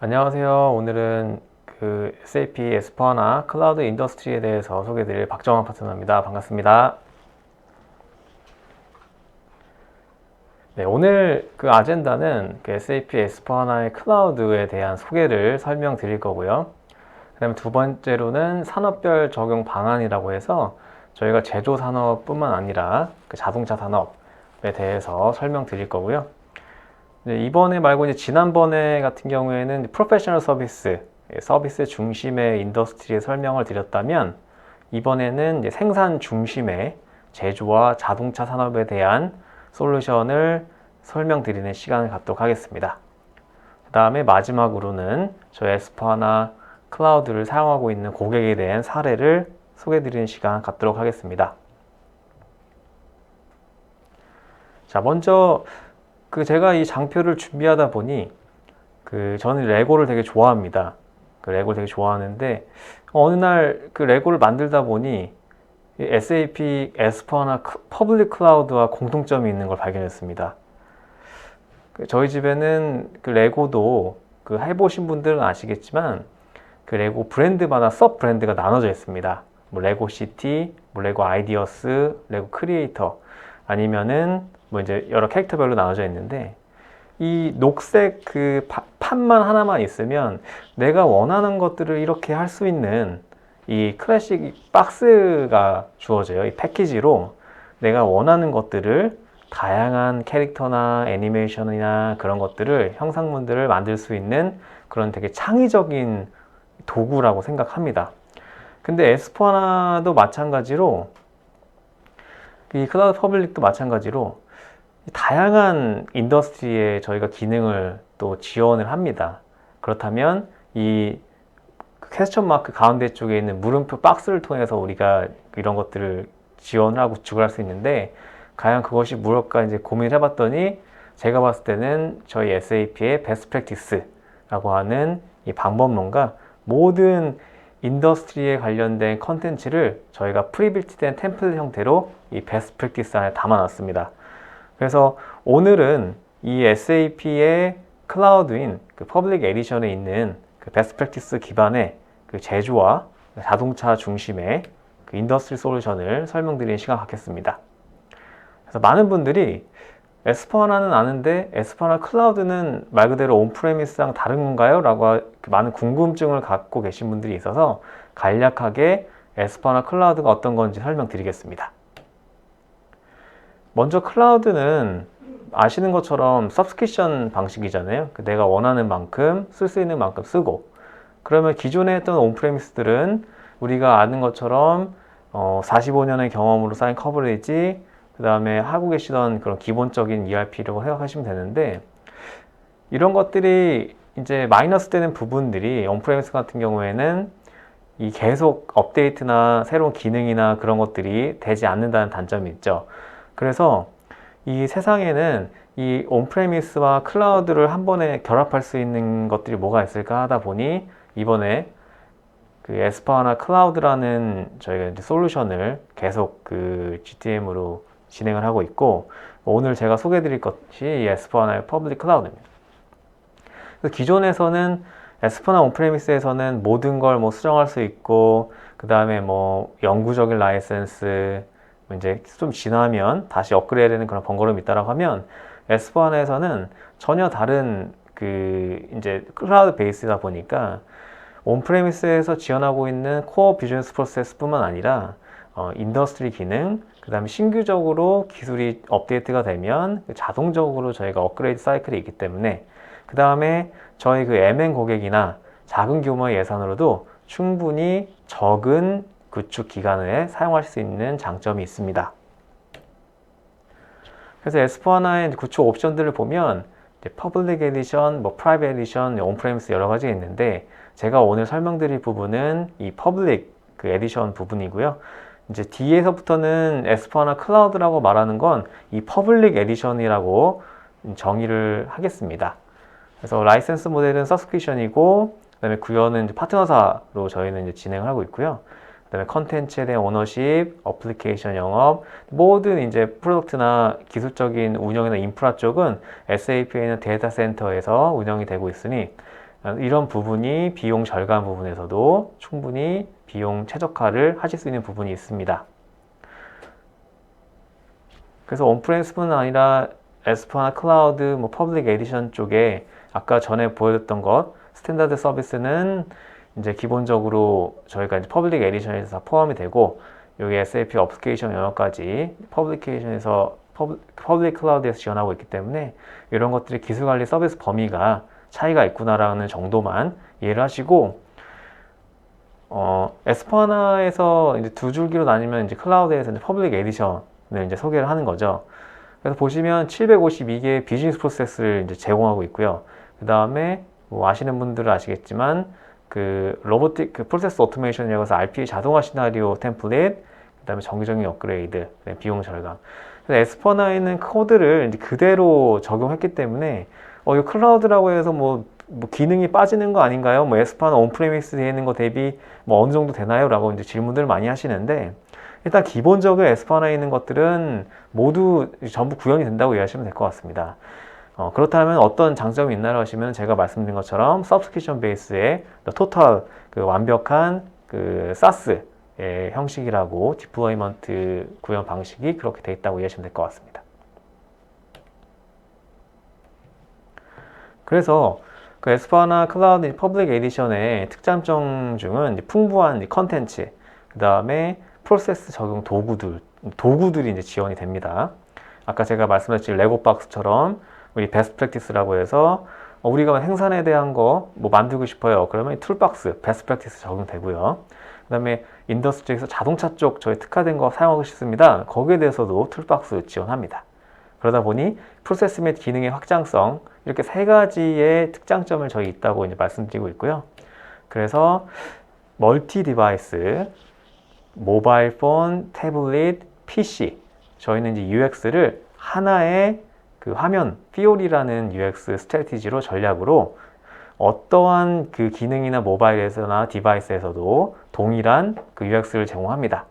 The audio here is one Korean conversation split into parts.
안녕하세요. 오늘은 SAP S4하나 클라우드 인더스트리에 대해서 소개해드릴 박정환 파트너입니다. 반갑습니다. 네, 오늘 아젠다는 SAP S4하나의 클라우드에 대한 소개를 설명드릴 거고요. 그 다음에 두 번째로는 산업별 적용 방안이라고 해서 저희가 제조 산업뿐만 아니라 자동차 산업에 대해서 설명드릴 거고요. 이번에 말고 이제 지난번에 같은 경우에는 프로페셔널 서비스, 서비스 중심의 인더스트리의 설명을 드렸다면 이번에는 이제 생산 중심의 제조와 자동차 산업에 대한 솔루션을 설명드리는 시간을 갖도록 하겠습니다. 그 다음에 마지막으로는 저희 S4하나 클라우드를 사용하고 있는 고객에 대한 사례를 소개해드리는 시간 갖도록 하겠습니다. 자, 먼저 제가 이 장표를 준비하다 보니 저는 레고를 되게 좋아합니다. 레고를 되게 좋아하는데 어느 날 레고를 만들다 보니 SAP S4하나 퍼블릭 클라우드와 공통점이 있는 걸 발견했습니다. 저희 집에는 레고도 해보신 분들은 아시겠지만 레고 브랜드마다 서브 브랜드가 나눠져 있습니다. 뭐 레고 시티, 뭐 레고 아이디어스, 레고 크리에이터 아니면은 뭐 이제 여러 캐릭터별로 나눠져 있는데 이 녹색 판만 하나만 있으면 내가 원하는 것들을 이렇게 할 수 있는 이 클래식 박스가 주어져요. 이 패키지로 내가 원하는 것들을 다양한 캐릭터나 애니메이션이나 그런 것들을 형상물들을 만들 수 있는 그런 되게 창의적인 도구라고 생각합니다. 근데 S4하나도 마찬가지로 이 클라우드 퍼블릭도 마찬가지로 다양한 인더스트리에 저희가 기능을 또 지원을 합니다. 그렇다면 이 퀘스천 마크 가운데 쪽에 있는 물음표 박스를 통해서 우리가 이런 것들을 지원을 하고 구축할 수 있는데 과연 그것이 무엇일까 이제 고민을 해봤더니 제가 봤을 때는 저희 SAP의 베스트 프랙티스라고 하는 이 방법론과 모든 인더스트리에 관련된 컨텐츠를 저희가 프리빌트된 템플릿 형태로 이 베스트 프랙티스 안에 담아놨습니다. 그래서 오늘은 이 SAP의 클라우드인 퍼블릭 에디션에 있는 베스트 프랙티스 기반의 제조와 자동차 중심의 인더스트리 솔루션을 설명드리는 시간 갖겠습니다. 그래서 많은 분들이 S4하나는 아는데 S4하나 클라우드는 말 그대로 온프레미스랑 다른 건가요? 라고 많은 궁금증을 갖고 계신 분들이 있어서 간략하게 S4하나 클라우드가 어떤 건지 설명드리겠습니다. 먼저 클라우드는 아시는 것처럼 서브스크립션 방식이잖아요. 내가 원하는 만큼 쓸 수 있는 만큼 쓰고 그러면 기존에 했던 온프레미스들은 우리가 아는 것처럼 45년의 경험으로 쌓인 커버리지 그 다음에 하고 계시던 그런 기본적인 ERP라고 생각하시면 되는데 이런 것들이 이제 마이너스 되는 부분들이 온프레미스 같은 경우에는 이 계속 업데이트나 새로운 기능이나 그런 것들이 되지 않는다는 단점이 있죠. 그래서 이 세상에는 이 온프레미스와 클라우드를 한 번에 결합할 수 있는 것들이 뭐가 있을까 하다 보니 이번에 S4하나 클라우드라는 저희가 이제 솔루션을 계속 GTM으로 진행을 하고 있고 오늘 제가 소개해 드릴 것이 이 S4하나의 퍼블릭 클라우드입니다. 기존에서는 S4하나 온프레미스에서는 모든 걸 뭐 수정할 수 있고 그 다음에 뭐 영구적인 라이센스 이제 좀 지나면 다시 업그레이드되는 그런 번거로움이 있다라고 하면 S4하나에서는 전혀 다른 이제 클라우드 베이스다 보니까 온프레미스에서 지원하고 있는 코어 비즈니스 프로세스 뿐만 아니라 인더스트리 기능 그 다음에 신규적으로 기술이 업데이트가 되면 자동적으로 저희가 업그레이드 사이클이 있기 때문에 그 다음에 저희 MN 고객이나 작은 규모의 예산으로도 충분히 적은 구축 기간에 사용할 수 있는 장점이 있습니다. 그래서 S4하나의 구축 옵션들을 보면 퍼블릭 에디션, 뭐 프라이빗 에디션, 온프레미스 여러 가지가 있는데 제가 오늘 설명드릴 부분은 이 퍼블릭 에디션 부분이고요. 이제 뒤에서부터는 S4하나 클라우드라고 말하는 건 이 퍼블릭 에디션이라고 정의를 하겠습니다. 그래서 라이센스 모델은 서브스크립션이고 그다음에 구현은 이제 파트너사로 저희는 이제 진행을 하고 있고요. 그다음에 컨텐츠에 대한 오너십, 어플리케이션 영업, 모든 이제 프로덕트나 기술적인 운영이나 인프라 쪽은 SAP에 있는 데이터 센터에서 운영이 되고 있으니 이런 부분이 비용 절감 부분에서도 충분히 비용 최적화를 하실 수 있는 부분이 있습니다. 그래서 온프레미스뿐 아니라 S4하나 클라우드, 퍼블릭 에디션 쪽에 아까 전에 보여줬던 것, 스탠다드 서비스는 이제 기본적으로 저희가 이제 퍼블릭 에디션에서 다 포함이 되고, 여기 SAP 업스케이션 영역까지 퍼블릭 클라우드에서 지원하고 있기 때문에 이런 것들이 기술 관리 서비스 범위가 차이가 있구나라는 정도만 이해를 하시고, S4하나에서 이제 두 줄기로 나뉘면 이제 클라우드에서 이제 퍼블릭 에디션을 이제 소개를 하는 거죠. 그래서 보시면 752개의 비즈니스 프로세스를 이제 제공하고 있고요. 그 다음에 아시는 분들은 아시겠지만 그 로보틱 프로세스 오토메이션이라고 해서 RPA 자동화 시나리오 템플릿, 그 다음에 정기적인 업그레이드, 비용 절감. 그래서 S4하나에는 코드를 이제 그대로 적용했기 때문에 이 클라우드라고 해서 기능이 빠지는 거 아닌가요? S4하나 온프레미스 되어 있는 거 대비 어느 정도 되나요? 라고 이제 질문들을 많이 하시는데, 일단 기본적으로 S4하나에 있는 것들은 모두 전부 구현이 된다고 이해하시면 될 것 같습니다. 그렇다면 어떤 장점이 있나요 하시면 제가 말씀드린 것처럼 서브스크립션 베이스의 토탈 완벽한 SaaS 형식이라고 디플로이먼트 구현 방식이 그렇게 되어 있다고 이해하시면 될 것 같습니다. 그래서 S4하나 클라우드 퍼블릭 에디션의 특장점 중은 풍부한 컨텐츠, 그 다음에 프로세스 적용 도구들이 이제 지원이 됩니다. 아까 제가 말씀드렸듯이 레고박스처럼 우리 베스트 프랙티스라고 해서 우리가 생산에 대한 거 만들고 싶어요. 그러면 툴박스 베스트 프랙티스 적용되고요. 그 다음에 인더스트리에서 자동차 쪽 저희 특화된 거 사용하고 싶습니다. 거기에 대해서도 툴박스 지원합니다. 그러다 보니 프로세스 및 기능의 확장성, 이렇게 세 가지의 특장점을 저희 있다고 이제 말씀드리고 있고요. 그래서 멀티 디바이스, 모바일 폰, 태블릿, PC, 저희는 이제 UX를 하나의 화면, 피오리라는 UX 스트래티지로 전략으로 어떠한 기능이나 모바일에서나 디바이스에서도 동일한 UX를 제공합니다.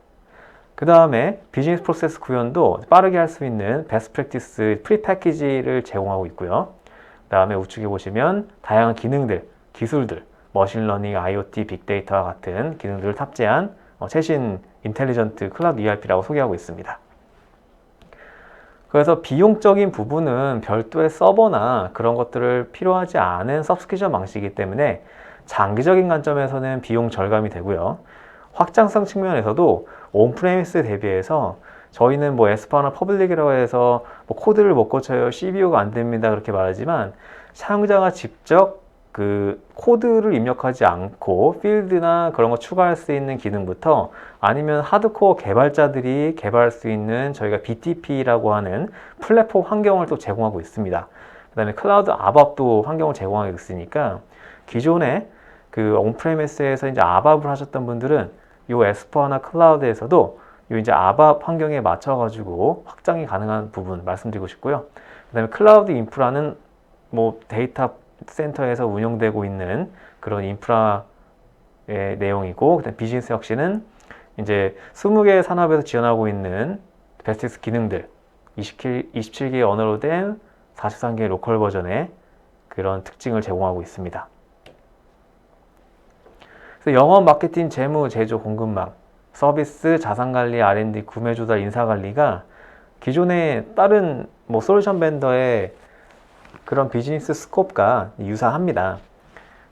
그 다음에 비즈니스 프로세스 구현도 빠르게 할 수 있는 베스트 프랙티스 프리 패키지를 제공하고 있고요. 그 다음에 우측에 보시면 다양한 기능들, 기술들, 머신러닝, IoT, 빅데이터와 같은 기능들을 탑재한 최신 인텔리전트 클라우드 ERP라고 소개하고 있습니다. 그래서 비용적인 부분은 별도의 서버나 그런 것들을 필요하지 않은 서브스크립션 방식이기 때문에 장기적인 관점에서는 비용 절감이 되고요. 확장성 측면에서도 온프레미스 대비해서 저희는 S4하나 퍼블릭이라고 해서 코드를 못 고쳐요, CVO가 안 됩니다 그렇게 말하지만, 사용자가 직접 코드를 입력하지 않고 필드나 그런 거 추가할 수 있는 기능부터 아니면 하드코어 개발자들이 개발할 수 있는 저희가 BTP라고 하는 플랫폼 환경을 또 제공하고 있습니다. 그 다음에 클라우드 아밥도 환경을 제공하고 있으니까 기존에 온프레미스에서 이제 아밥을 하셨던 분들은 이 S4하나 클라우드에서도 이제 아밥 환경에 맞춰가지고 확장이 가능한 부분 말씀드리고 싶고요. 그 다음에 클라우드 인프라는 데이터 센터에서 운영되고 있는 그런 인프라의 내용이고, 그다음 비즈니스 혁신은 이제 20개의 산업에서 지원하고 있는 베스트 기능들, 27개의 언어로 된 43개의 로컬 버전의 그런 특징을 제공하고 있습니다. 그래서 영업, 마케팅, 재무, 제조, 공급망, 서비스, 자산관리, R&D, 구매 조달, 인사관리가 기존의 다른 솔루션 벤더의 그런 비즈니스 스코프가 유사합니다.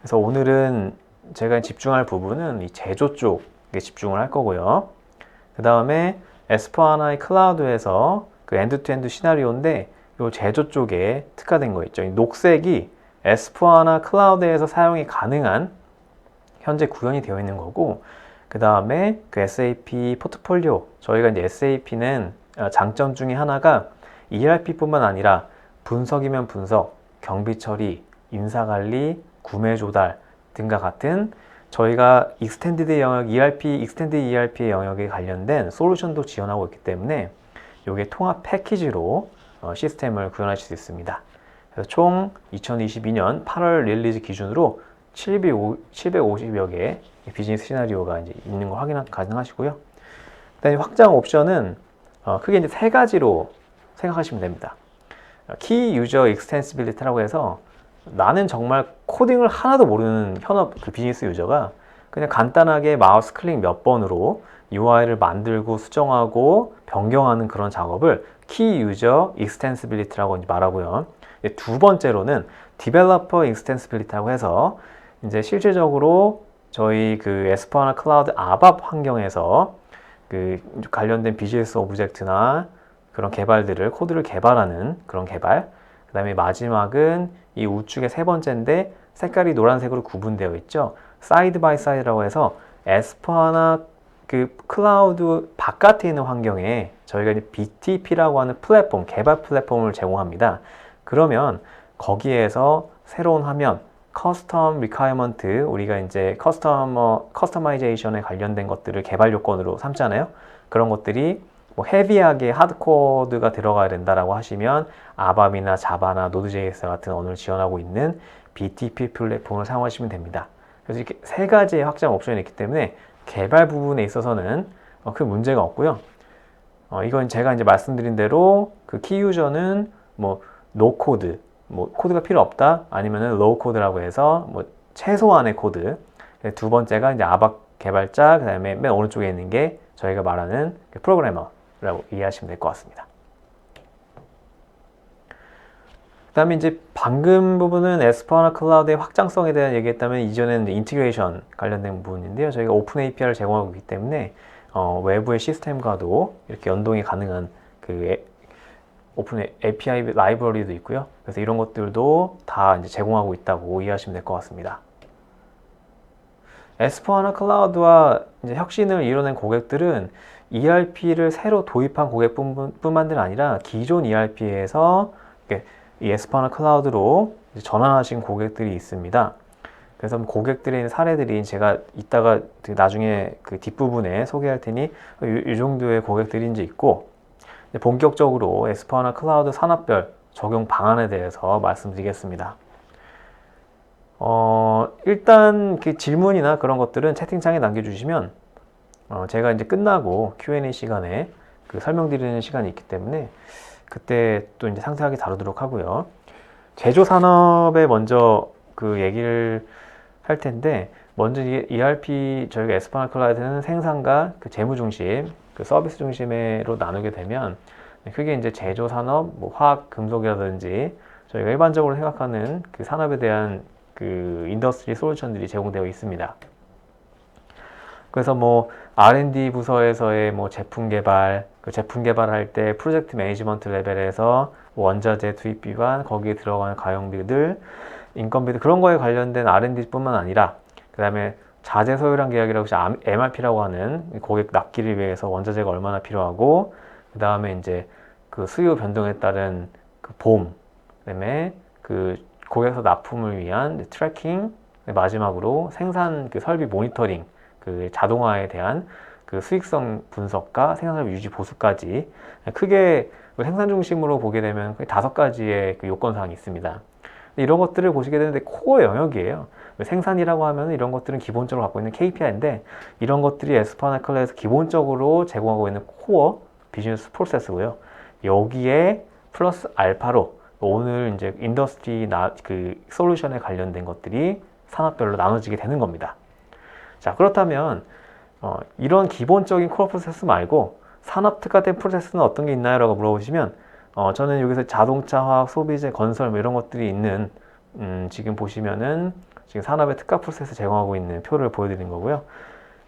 그래서 오늘은 제가 집중할 부분은 이 제조 쪽에 집중을 할 거고요. 그 다음에 S4하나의 클라우드에서 엔드-투-엔드 시나리오인데 이 제조 쪽에 특화된 거 있죠. 이 녹색이 S4하나 클라우드에서 사용이 가능한 현재 구현이 되어 있는 거고, 그 다음에 SAP 포트폴리오, 저희가 이제 SAP는 장점 중에 하나가 ERP뿐만 아니라 분석이면 분석, 경비 처리, 인사관리, 구매 조달 등과 같은 저희가 익스텐디드 영역, 익스텐디드 ERP의 영역에 관련된 솔루션도 지원하고 있기 때문에 이게 통합 패키지로 시스템을 구현하실 수 있습니다. 그래서 총 2022년 8월 릴리즈 기준으로 750여 개의 비즈니스 시나리오가 이제 있는 거 확인 가능하시고요. 그다음에 확장 옵션은 크게 이제 세 가지로 생각하시면 됩니다. 키 유저 익스텐시빌리티라고 해서 나는 정말 코딩을 하나도 모르는 현업 그 비즈니스 유저가 그냥 간단하게 마우스 클릭 몇 번으로 UI를 만들고 수정하고 변경하는 그런 작업을 키 유저 익스텐시빌리티라고 말하고요. 두 번째로는 디벨로퍼 익스텐시빌리티라고 해서 이제 실질적으로 저희 그 에스포하나 클라우드 아밥 환경에서 그 관련된 비즈니스 오브젝트나 그런 개발들을 코드를 개발하는 그런 개발. 그 다음에 마지막은 이 우측의 세 번째인데 색깔이 노란색으로 구분되어 있죠. 사이드 바이 사이드라고 해서 에스포하나 그 클라우드 바깥에 있는 환경에 저희가 이제 BTP라고 하는 플랫폼, 개발 플랫폼을 제공합니다. 그러면 거기에서 새로운 화면, 커스텀 리콰이어먼트, 우리가 이제 커스터마이제이션에 관련된 것들을 개발 요건으로 삼잖아요. 그런 것들이 뭐 헤비하게 하드코드가 들어가야 된다라고 하시면 아밥이나 자바나 노드.js 같은 언어를 지원하고 있는 BTP 플랫폼을 사용하시면 됩니다. 그래서 이렇게 세 가지의 확장 옵션이 있기 때문에 개발 부분에 있어서는 큰 문제가 없고요. 이건 제가 이제 말씀드린 대로 그 키 유저는 뭐 노 코드, 뭐 코드가 필요 없다 아니면은 로우 코드라고 해서 뭐 최소한의 코드. 두 번째가 이제 아박 개발자, 그다음에 맨 오른쪽에 있는 게 저희가 말하는 프로그래머라고 이해하시면 될 것 같습니다. 그다음에 이제 방금 부분은 에스포하나 클라우드의 확장성에 대한 얘기했다면 이전에는 인티그레이션 관련된 부분인데요. 저희가 오픈 API를 제공하고 있기 때문에 외부의 시스템과도 이렇게 연동이 가능한 그 오픈 API 라이브러리도 있고요. 그래서 이런 것들도 다 이제 제공하고 있다고 이해하시면 될 것 같습니다. 에스포하나 클라우드와 이제 혁신을 이뤄낸 고객들은 ERP를 새로 도입한 고객뿐만들 아니라 기존 ERP에서 이 에스포하나 클라우드로 전환하신 고객들이 있습니다. 그래서 고객들의 사례들이 제가 이따가 나중에 그 뒷부분에 소개할 테니 이 정도의 고객들이 이제 있고, 본격적으로 에스포하나 클라우드 산업별 적용 방안에 대해서 말씀드리겠습니다. 일단 그 질문이나 그런 것들은 채팅창에 남겨주시면 제가 이제 끝나고 Q&A 시간에 그 설명드리는 시간이 있기 때문에 그때 또 이제 상세하게 다루도록 하고요. 제조 산업에 먼저 그 얘기를 할 텐데, 먼저 ERP 저희가 에스포하나 클라우드는 생산과 그 재무 중심, 그 서비스 중심으로 나누게 되면 크게 이제 제조 산업, 뭐 화학, 금속이라든지 저희가 일반적으로 생각하는 그 산업에 대한 그 인더스트리 솔루션들이 제공되어 있습니다. 그래서 뭐 R&D 부서에서의 뭐 제품 개발, 그 제품 개발할 때 프로젝트 매니지먼트 레벨에서 원자재 투입비와 거기에 들어가는 가용비들, 인건비들 그런 거에 관련된 R&D뿐만 아니라 그 다음에 자재 소요량 계약이라고 해서 MRP라고 하는 고객 납기를 위해서 원자재가 얼마나 필요하고, 그 다음에 이제 그 수요 변동에 따른 그 보험, 그 다음에 그 고객사 납품을 위한 트래킹, 마지막으로 생산 그 설비 모니터링, 그 자동화에 대한 그 수익성 분석과 생산설비 유지 보수까지 크게 생산 중심으로 보게 되면 거의 5가지의 그 요건 사항이 있습니다. 이런 것들을 보시게 되는데 코어 영역이에요. 생산이라고 하면 이런 것들은 기본적으로 갖고 있는 KPI인데, 이런 것들이 에스포하나 클라우드에서 기본적으로 제공하고 있는 코어 비즈니스 프로세스고요. 여기에 플러스 알파로 오늘 이제 인더스트리 그 솔루션에 관련된 것들이 산업별로 나눠지게 되는 겁니다. 자, 그렇다면 이런 기본적인 코어 프로세스 말고 산업 특화된 프로세스는 어떤 게 있나요? 라고 물어보시면 저는 여기서 자동차, 화학, 소비재, 건설 뭐 이런 것들이 있는 지금 보시면은 지금 산업의 특화 프로세스 제공하고 있는 표를 보여드린 거고요.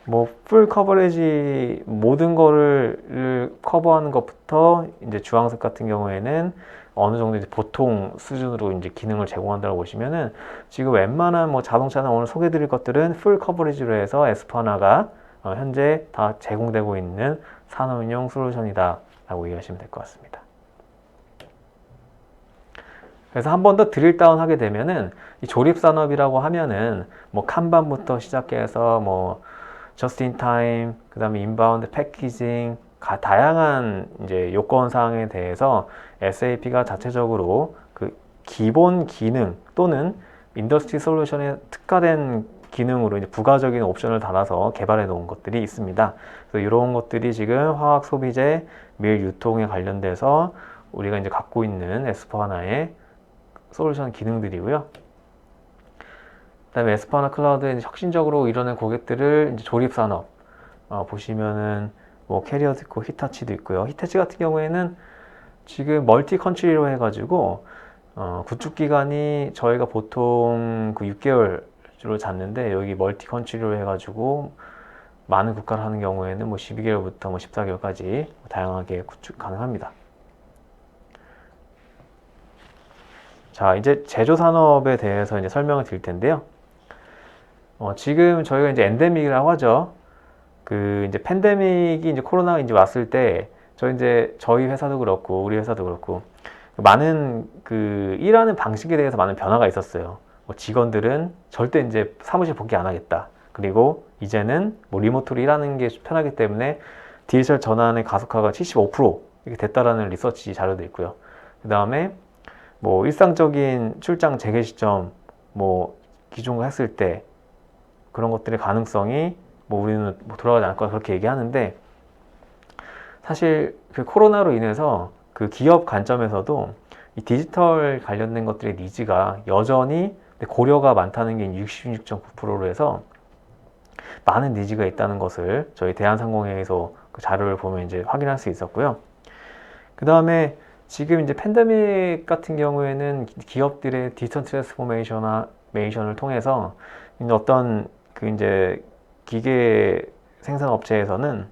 뭐 풀 커버리지 모든 거를 커버하는 것부터 이제 주황색 같은 경우에는 어느 정도 이제 보통 수준으로 이제 기능을 제공한다고 보시면은 지금 웬만한 뭐 자동차나 오늘 소개드릴 것들은 풀 커버리지로 해서 에스포하나가 현재 다 제공되고 있는 산업인용 솔루션이다 라고 이해하시면 될 것 같습니다. 그래서 한 번 더 드릴 다운 하게 되면은 이 조립산업이라고 하면은 뭐 칸반부터 시작해서 뭐 저스트 인 타임, 그 다음에 인바운드 패키징, 다양한 이제 요건 사항에 대해서 SAP가 자체적으로 그 기본 기능 또는 인더스트리 솔루션에 특화된 기능으로 이제 부가적인 옵션을 달아서 개발해 놓은 것들이 있습니다. 그래서 이런 것들이 지금 화학 소비재, 밀 유통에 관련돼서 우리가 이제 갖고 있는 에스포하나의 솔루션 기능들이고요. 그다음에 에스파나 클라우드에 혁신적으로 이뤄낸 고객들을 이제 조립 산업 보시면은 뭐 캐리어도 있고 히타치도 있고요. 히타치 같은 경우에는 지금 멀티 컨트리로 해가지고 구축 기간이 저희가 보통 그 6개월로 잡는데 여기 멀티 컨트리로 해가지고 많은 국가를 하는 경우에는 뭐 12개월부터 뭐 14개월까지 다양하게 구축 가능합니다. 자, 이제 제조 산업에 대해서 이제 설명을 드릴 텐데요. 지금 저희가 이제 엔데믹이라고 하죠. 그 이제 팬데믹이 이제 코로나가 이제 왔을 때 저희 회사도 그렇고 우리 회사도 그렇고 많은 그 일하는 방식에 대해서 많은 변화가 있었어요. 뭐 직원들은 절대 이제 사무실 복귀 안 하겠다. 그리고 이제는 뭐 리모트로 일하는 게 편하기 때문에 디지털 전환의 가속화가 75% 이렇게 됐다라는 리서치 자료도 있고요. 그 다음에 뭐 일상적인 출장 재개 시점 뭐 기존과 했을 때 그런 것들의 가능성이 뭐 우리는 뭐 돌아가지 않을 거라 그렇게 얘기하는데 사실 그 코로나로 인해서 그 기업 관점에서도 이 디지털 관련된 것들의 니즈가 여전히 고려가 많다는 게 66.9%로 해서 많은 니즈가 있다는 것을 저희 대한상공회에서 그 자료를 보면 이제 확인할 수 있었고요. 그 다음에 지금 이제 팬데믹 같은 경우에는 기업들의 디지털 트랜스포메이션을 통해서 어떤 그 이제 기계 생산 업체에서는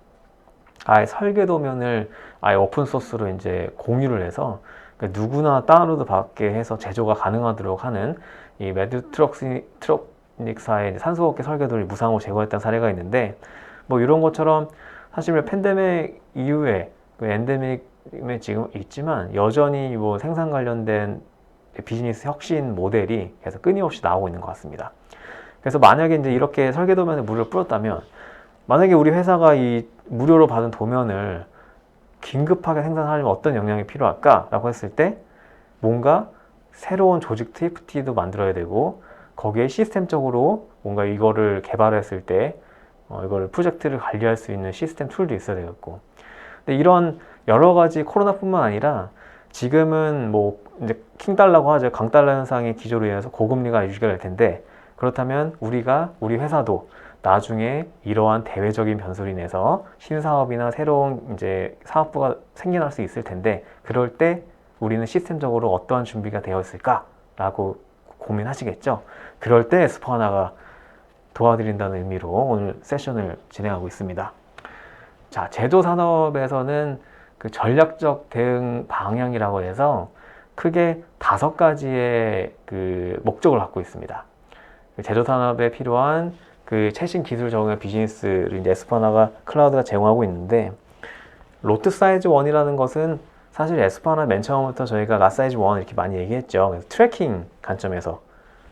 아예 설계 도면을 아예 오픈 소스로 이제 공유를 해서 그러니까 누구나 다운로드 받게 해서 제조가 가능하도록 하는 이 메드트록닉사의 산소호흡기 설계도를 무상으로 제공했다는 사례가 있는데 뭐 이런 것처럼 사실 팬데믹 이후에 그 엔데믹에 지금 있지만 여전히 뭐 생산 관련된 비즈니스 혁신 모델이 계속 끊임없이 나오고 있는 것 같습니다. 그래서 만약에 이제 이렇게 설계 도면에 물을 뿌렸다면 만약에 우리 회사가 이 무료로 받은 도면을 긴급하게 생산하려면 어떤 역량이 필요할까? 라고 했을 때 뭔가 새로운 조직 TFT도 만들어야 되고 거기에 시스템적으로 뭔가 이거를 개발했을 때 이거를 프로젝트를 관리할 수 있는 시스템 툴도 있어야 되겠고 근데 이런 여러 가지 코로나뿐만 아니라 지금은 뭐 이제 킹달러라고 하죠. 강달러 현상의 기조로 인해서 고금리가 유지가 될 텐데 그렇다면 우리 회사도 나중에 이러한 대외적인 변수로 인해서 신사업이나 새로운 이제 사업부가 생겨날 수 있을 텐데 그럴 때 우리는 시스템적으로 어떠한 준비가 되어 있을까라고 고민하시겠죠. 그럴 때 에스포아나가 도와드린다는 의미로 오늘 세션을 진행하고 있습니다. 자, 제조 산업에서는 그 전략적 대응 방향이라고 해서 크게 5가지의 그 목적을 갖고 있습니다. 제조 산업에 필요한 그 최신 기술 적용의 비즈니스를 이제 에스파나가 클라우드가 제공하고 있는데 로트 사이즈 1이라는 것은 사실 에스파나 맨 처음부터 저희가 라 사이즈 1 이렇게 많이 얘기했죠. 그래서 트래킹 관점에서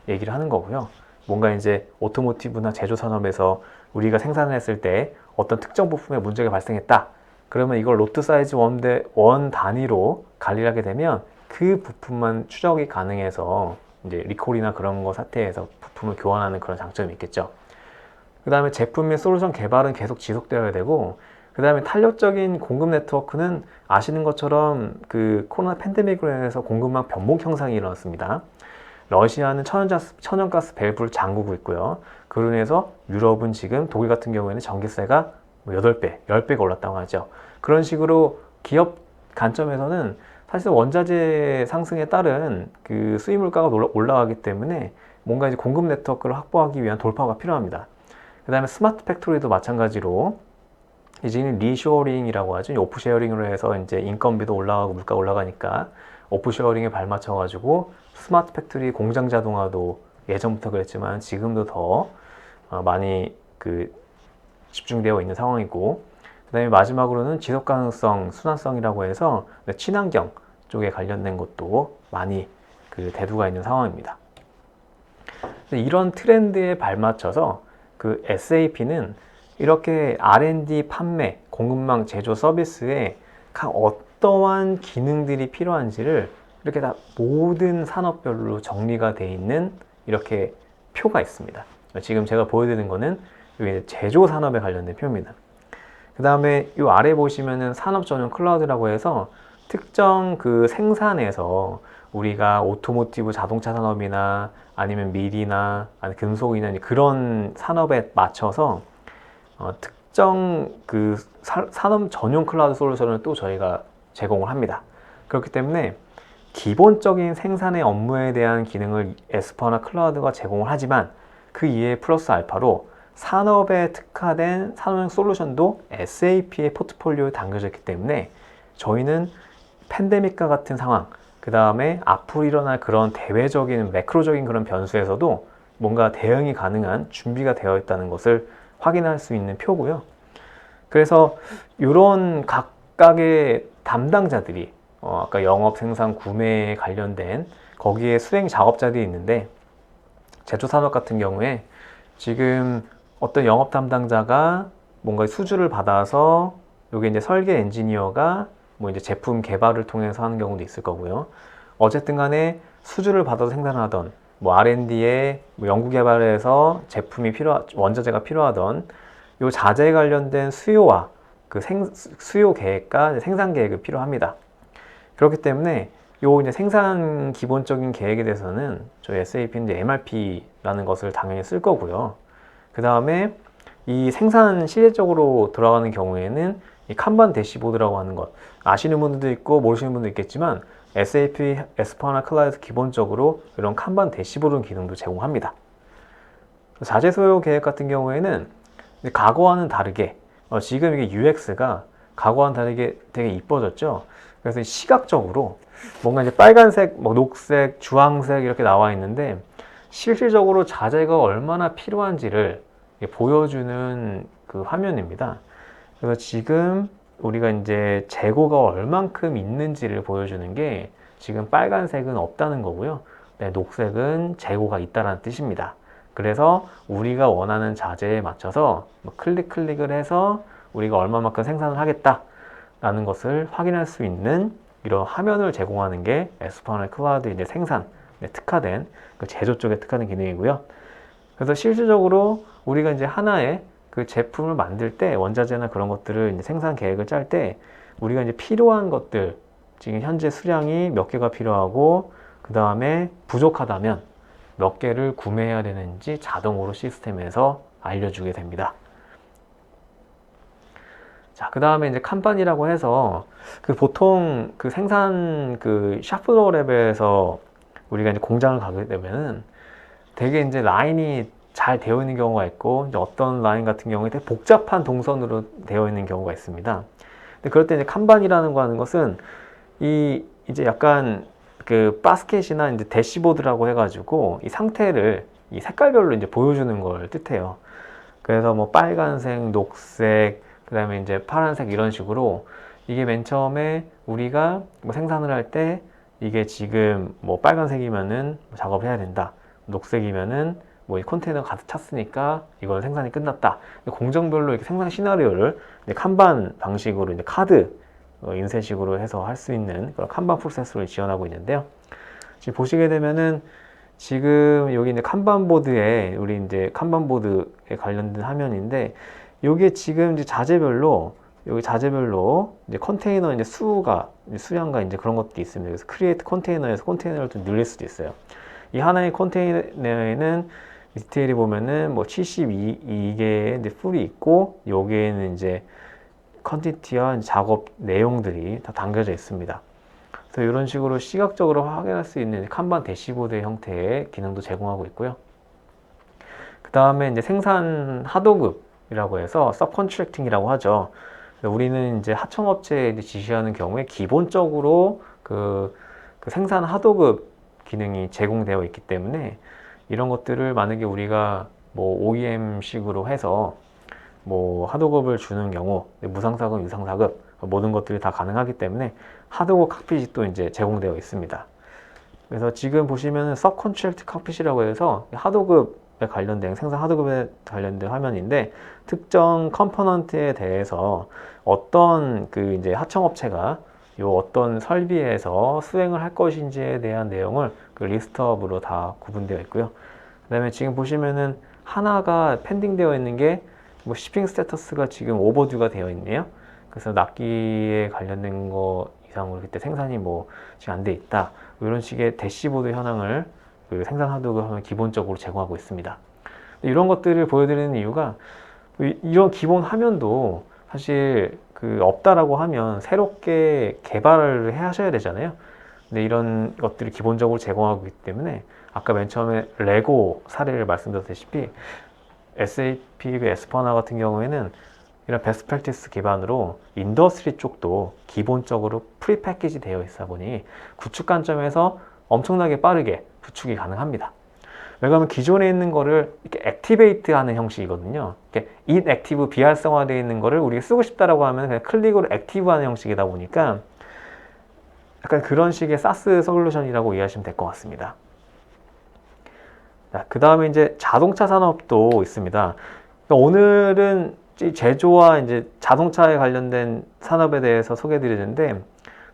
얘기를 하는 거고요. 뭔가 이제 오토모티브나 제조 산업에서 우리가 생산을 했을 때 어떤 특정 부품에 문제가 발생했다. 그러면 이걸 로트 사이즈 1 단위로 관리를 하게 되면 그 부품만 추적이 가능해서 이제 리콜이나 그런 거 사태에서 부품을 교환하는 그런 장점이 있겠죠. 그 다음에 제품 및 솔루션 개발은 계속 지속되어야 되고 그 다음에 탄력적인 공급 네트워크는 아시는 것처럼 그 코로나 팬데믹으로 인해서 공급망 변곡 현상이 일어났습니다. 러시아는 천연가스 밸브를 잠그고 있고요. 그로 인해서 유럽은 지금 독일 같은 경우에는 전기세가 8배, 10배가 올랐다고 하죠. 그런 식으로 기업 관점에서는 사실 원자재 상승에 따른 그 수입 물가가 올라가기 때문에 뭔가 이제 공급 네트워크를 확보하기 위한 돌파가 필요합니다. 그 다음에 스마트 팩토리도 마찬가지로 이제는 리쇼어링이라고 하죠. 오프쉐어링으로 해서 이제 인건비도 올라가고 물가 올라가니까 오프쉐어링에 발맞춰가지고 스마트 팩토리 공장 자동화도 예전부터 그랬지만 지금도 더 많이 그 집중되어 있는 상황이고 그 다음에 마지막으로는 지속 가능성, 순환성이라고 해서 친환경 쪽에 관련된 것도 많이 그 대두가 있는 상황입니다. 이런 트렌드에 발맞춰서 그 SAP는 이렇게 R&D 판매, 공급망 제조 서비스에 각 어떠한 기능들이 필요한지를 이렇게 다 모든 산업별로 정리가 되어 있는 이렇게 표가 있습니다. 지금 제가 보여드리는 거는 여기 제조 산업에 관련된 표입니다. 그 다음에 이 아래 보시면은 산업 전용 클라우드라고 해서 특정 그 생산에서 우리가 오토모티브 자동차 산업이나 아니면 밀이나 아니면 금속이나 그런 산업에 맞춰서 특정 그 산업 전용 클라우드 솔루션을 또 저희가 제공을 합니다. 그렇기 때문에 기본적인 생산의 업무에 대한 기능을 에스퍼나 클라우드가 제공을 하지만 그 이외에 플러스 알파로 산업에 특화된 산업용 솔루션도 SAP의 포트폴리오에 담겨져 있기 때문에 저희는 팬데믹과 같은 상황, 그 다음에 앞으로 일어날 그런 대외적인 매크로적인 그런 변수에서도 뭔가 대응이 가능한 준비가 되어 있다는 것을 확인할 수 있는 표고요. 그래서 이런 각각의 담당자들이 아까 영업, 생산, 구매에 관련된 거기에 수행 작업자들이 있는데 제조산업 같은 경우에 지금 어떤 영업 담당자가 뭔가 수주를 받아서 여기 이제 설계 엔지니어가 뭐 이제 제품 개발을 통해서 하는 경우도 있을 거고요. 어쨌든 간에 수주를 받아서 생산하던 뭐 R&D에 뭐 연구 개발에서 제품이 원자재가 필요하던 요 자재에 관련된 수요와 그 수요 계획과 생산 계획이 필요합니다. 그렇기 때문에 요 이제 생산 기본적인 계획에 대해서는 저희 SAP는 이제 MRP라는 것을 당연히 쓸 거고요. 그 다음에 이 생산 시제적으로 들어가는 경우에는 이 칸반 대시보드라고 하는 것 아시는 분들도 있고 모르시는 분도 있겠지만 SAP S4HANA 클라우드 기본적으로 이런 칸반 대시보드 기능도 제공합니다. 자재 소요 계획 같은 경우에는 과거와는 다르게 지금 이게 UX가 과거와는 다르게 되게 이뻐졌죠. 그래서 시각적으로 뭔가 이제 빨간색, 뭐 녹색, 주황색 이렇게 나와 있는데 실질적으로 자재가 얼마나 필요한지를 보여주는 그 화면입니다. 그래서 지금 우리가 이제 재고가 얼만큼 있는지를 보여주는 게 지금 빨간색은 없다는 거고요. 네, 녹색은 재고가 있다는 뜻입니다. 그래서 우리가 원하는 자재에 맞춰서 클릭을 해서 우리가 얼마만큼 생산을 하겠다라는 것을 확인할 수 있는 이런 화면을 제공하는 게 S4HANA 클라우드 이제 생산 특화된 그 제조 쪽에 특화된 기능이고요. 그래서 실질적으로 우리가 이제 하나의 그 제품을 만들 때 원자재나 그런 것들을 이제 생산 계획을 짤 때 우리가 이제 필요한 것들 지금 현재 수량이 몇 개가 필요하고 그 다음에 부족하다면 몇 개를 구매해야 되는지 자동으로 시스템에서 알려주게 됩니다. 자, 그 다음에 이제 칸반이라고 해서 그 보통 그 생산 그 샵플로어 레벨에서 우리가 이제 공장을 가게 되면은 되게 이제 라인이 잘 되어 있는 경우가 있고 이제 어떤 라인 같은 경우에 되게 복잡한 동선으로 되어 있는 경우가 있습니다. 근데 그럴 때 이제 칸반이라는 거 하는 것은 이제 약간 그 바스켓이나 이제 대시보드라고 해가지고 이 상태를 이 색깔별로 이제 보여주는 걸 뜻해요. 그래서 뭐 빨간색, 녹색, 그 다음에 이제 파란색 이런 식으로 이게 맨 처음에 우리가 뭐 생산을 할 때 이게 지금 뭐 빨간색이면은 작업을 해야 된다. 녹색이면은 뭐 이 컨테이너가 가득 찼으니까 이건 생산이 끝났다. 공정별로 이렇게 생산 시나리오를 이제 칸반 방식으로 이제 카드 인쇄식으로 해서 할 수 있는 그런 칸반 프로세스를 지원하고 있는데요. 지금 보시게 되면은 지금 여기 이제 칸반 보드에 우리 이제 칸반 보드에 관련된 화면인데 여기에 지금 이제 자재별로 여기 자재별로 이제 컨테이너 이제 수량과 이제 그런 것도 있습니다. 그래서 크리에이트 컨테이너에서 컨테이너를 좀 늘릴 수도 있어요. 이 하나의 컨테이너에는 디테일이 보면은 뭐 72개의 이제 풀이 있고 여기에는 이제 퀀티티와 작업 내용들이 다 담겨져 있습니다. 그래서 이런 식으로 시각적으로 확인할 수 있는 칸반 대시보드 형태의 기능도 제공하고 있고요. 그 다음에 이제 생산 하도급이라고 해서 서브컨트랙팅이라고 하죠. 우리는 이제 하청업체에 지시하는 경우에 기본적으로 그 생산 하도급 기능이 제공되어 있기 때문에 이런 것들을 만약에 우리가 뭐 OEM식으로 해서 뭐 하도급을 주는 경우 무상사급, 유상사급 모든 것들이 다 가능하기 때문에 하도급 칵핏이 또 이제 제공되어 있습니다. 그래서 지금 보시면은 서브컨트랙트 칵핏이라고 해서 하도급에 관련된 생산 하도급에 관련된 화면인데 특정 컴포넌트에 대해서 어떤 그 이제 하청업체가 요 어떤 설비에서 수행을 할 것인지에 대한 내용을 그 리스트업으로 다 구분되어 있고요. 그 다음에 지금 보시면은 하나가 펜딩되어 있는 게 뭐 shipping 스테터스가 지금 오버듀가 되어 있네요. 그래서 납기에 관련된 거 이상으로 그때 생산이 뭐 지금 안 돼 있다. 이런 식의 대시보드 현황을 그 생산 하드웨어가 기본적으로 제공하고 있습니다. 이런 것들을 보여드리는 이유가 이런 기본 화면도 사실 그 없다라고 하면 새롭게 개발을 해 하셔야 되잖아요. 근데 이런 것들이 기본적으로 제공하고 있기 때문에 아까 맨 처음에 레고 사례를 말씀드렸다시피 SAP S4HANA 같은 경우에는 이런 베스트 프랙티스 기반으로 인더스트리 쪽도 기본적으로 프리 패키지 되어 있어 보니 구축 관점에서 엄청나게 빠르게 구축이 가능합니다. 왜냐하면 기존에 있는 거를 이렇게 액티베이트 하는 형식이거든요. 이렇게 인액티브 비활성화되어 있는 거를 우리가 쓰고 싶다라고 하면 그냥 클릭으로 액티브 하는 형식이다 보니까 약간 그런 식의 사스 솔루션이라고 이해하시면 될 것 같습니다. 그 다음에 이제 자동차 산업도 있습니다. 그러니까 오늘은 제조와 이제 자동차에 관련된 산업에 대해서 소개해 드리는데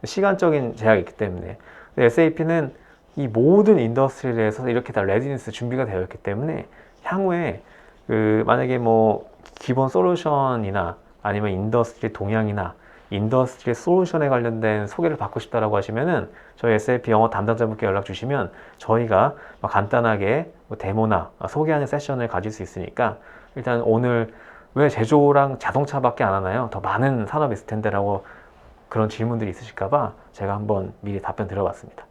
시간적인 제약이 있기 때문에 SAP는 이 모든 인더스트리에 대해서 이렇게 다 레디니스 준비가 되어 있기 때문에 향후에 그 만약에 뭐 기본 솔루션이나 아니면 인더스트리 동향이나 인더스트리 솔루션에 관련된 소개를 받고 싶다라고 하시면은 저희 SAP 영어 담당자분께 연락 주시면 저희가 간단하게 뭐 데모나 소개하는 세션을 가질 수 있으니까 일단 오늘 왜 제조랑 자동차밖에 안 하나요? 더 많은 산업이 있을 텐데라고 그런 질문들이 있으실까봐 제가 한번 미리 답변 드려봤습니다.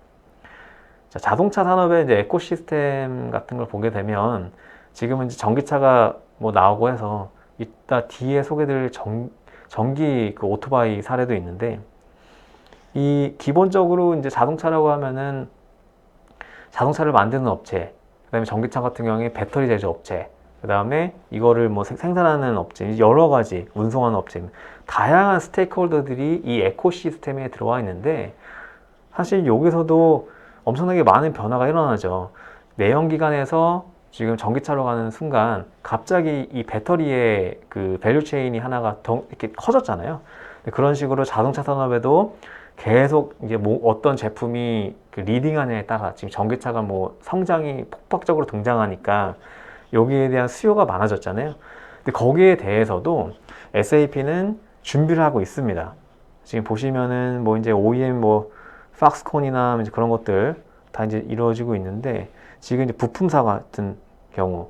자, 자동차 산업의 이제 에코시스템 같은 걸 보게 되면 지금은 이제 전기차가 뭐 나오고 해서 이따 뒤에 소개드릴 전기 그 오토바이 사례도 있는데 이 기본적으로 이제 자동차라고 하면은 자동차를 만드는 업체, 그다음에 전기차 같은 경우에 배터리 제조 업체, 그다음에 이거를 뭐 생산하는 업체, 여러 가지 운송하는 업체, 다양한 스테이크홀더들이 이 에코시스템에 들어와 있는데 사실 여기서도 엄청나게 많은 변화가 일어나죠. 내연기관에서 지금 전기차로 가는 순간 갑자기 이 배터리의 그 밸류 체인이 하나가 더 이렇게 커졌잖아요. 그런 식으로 자동차 산업에도 계속 이제 뭐 어떤 제품이 그 리딩하냐에 따라 지금 전기차가 뭐 성장이 폭발적으로 등장하니까 여기에 대한 수요가 많아졌잖아요. 근데 거기에 대해서도 SAP는 준비를 하고 있습니다. 지금 보시면은 뭐 이제 OEM 뭐 팍스콘이나 이제 그런 것들 다 이제 이루어지고 있는데 지금 이제 부품사 같은 경우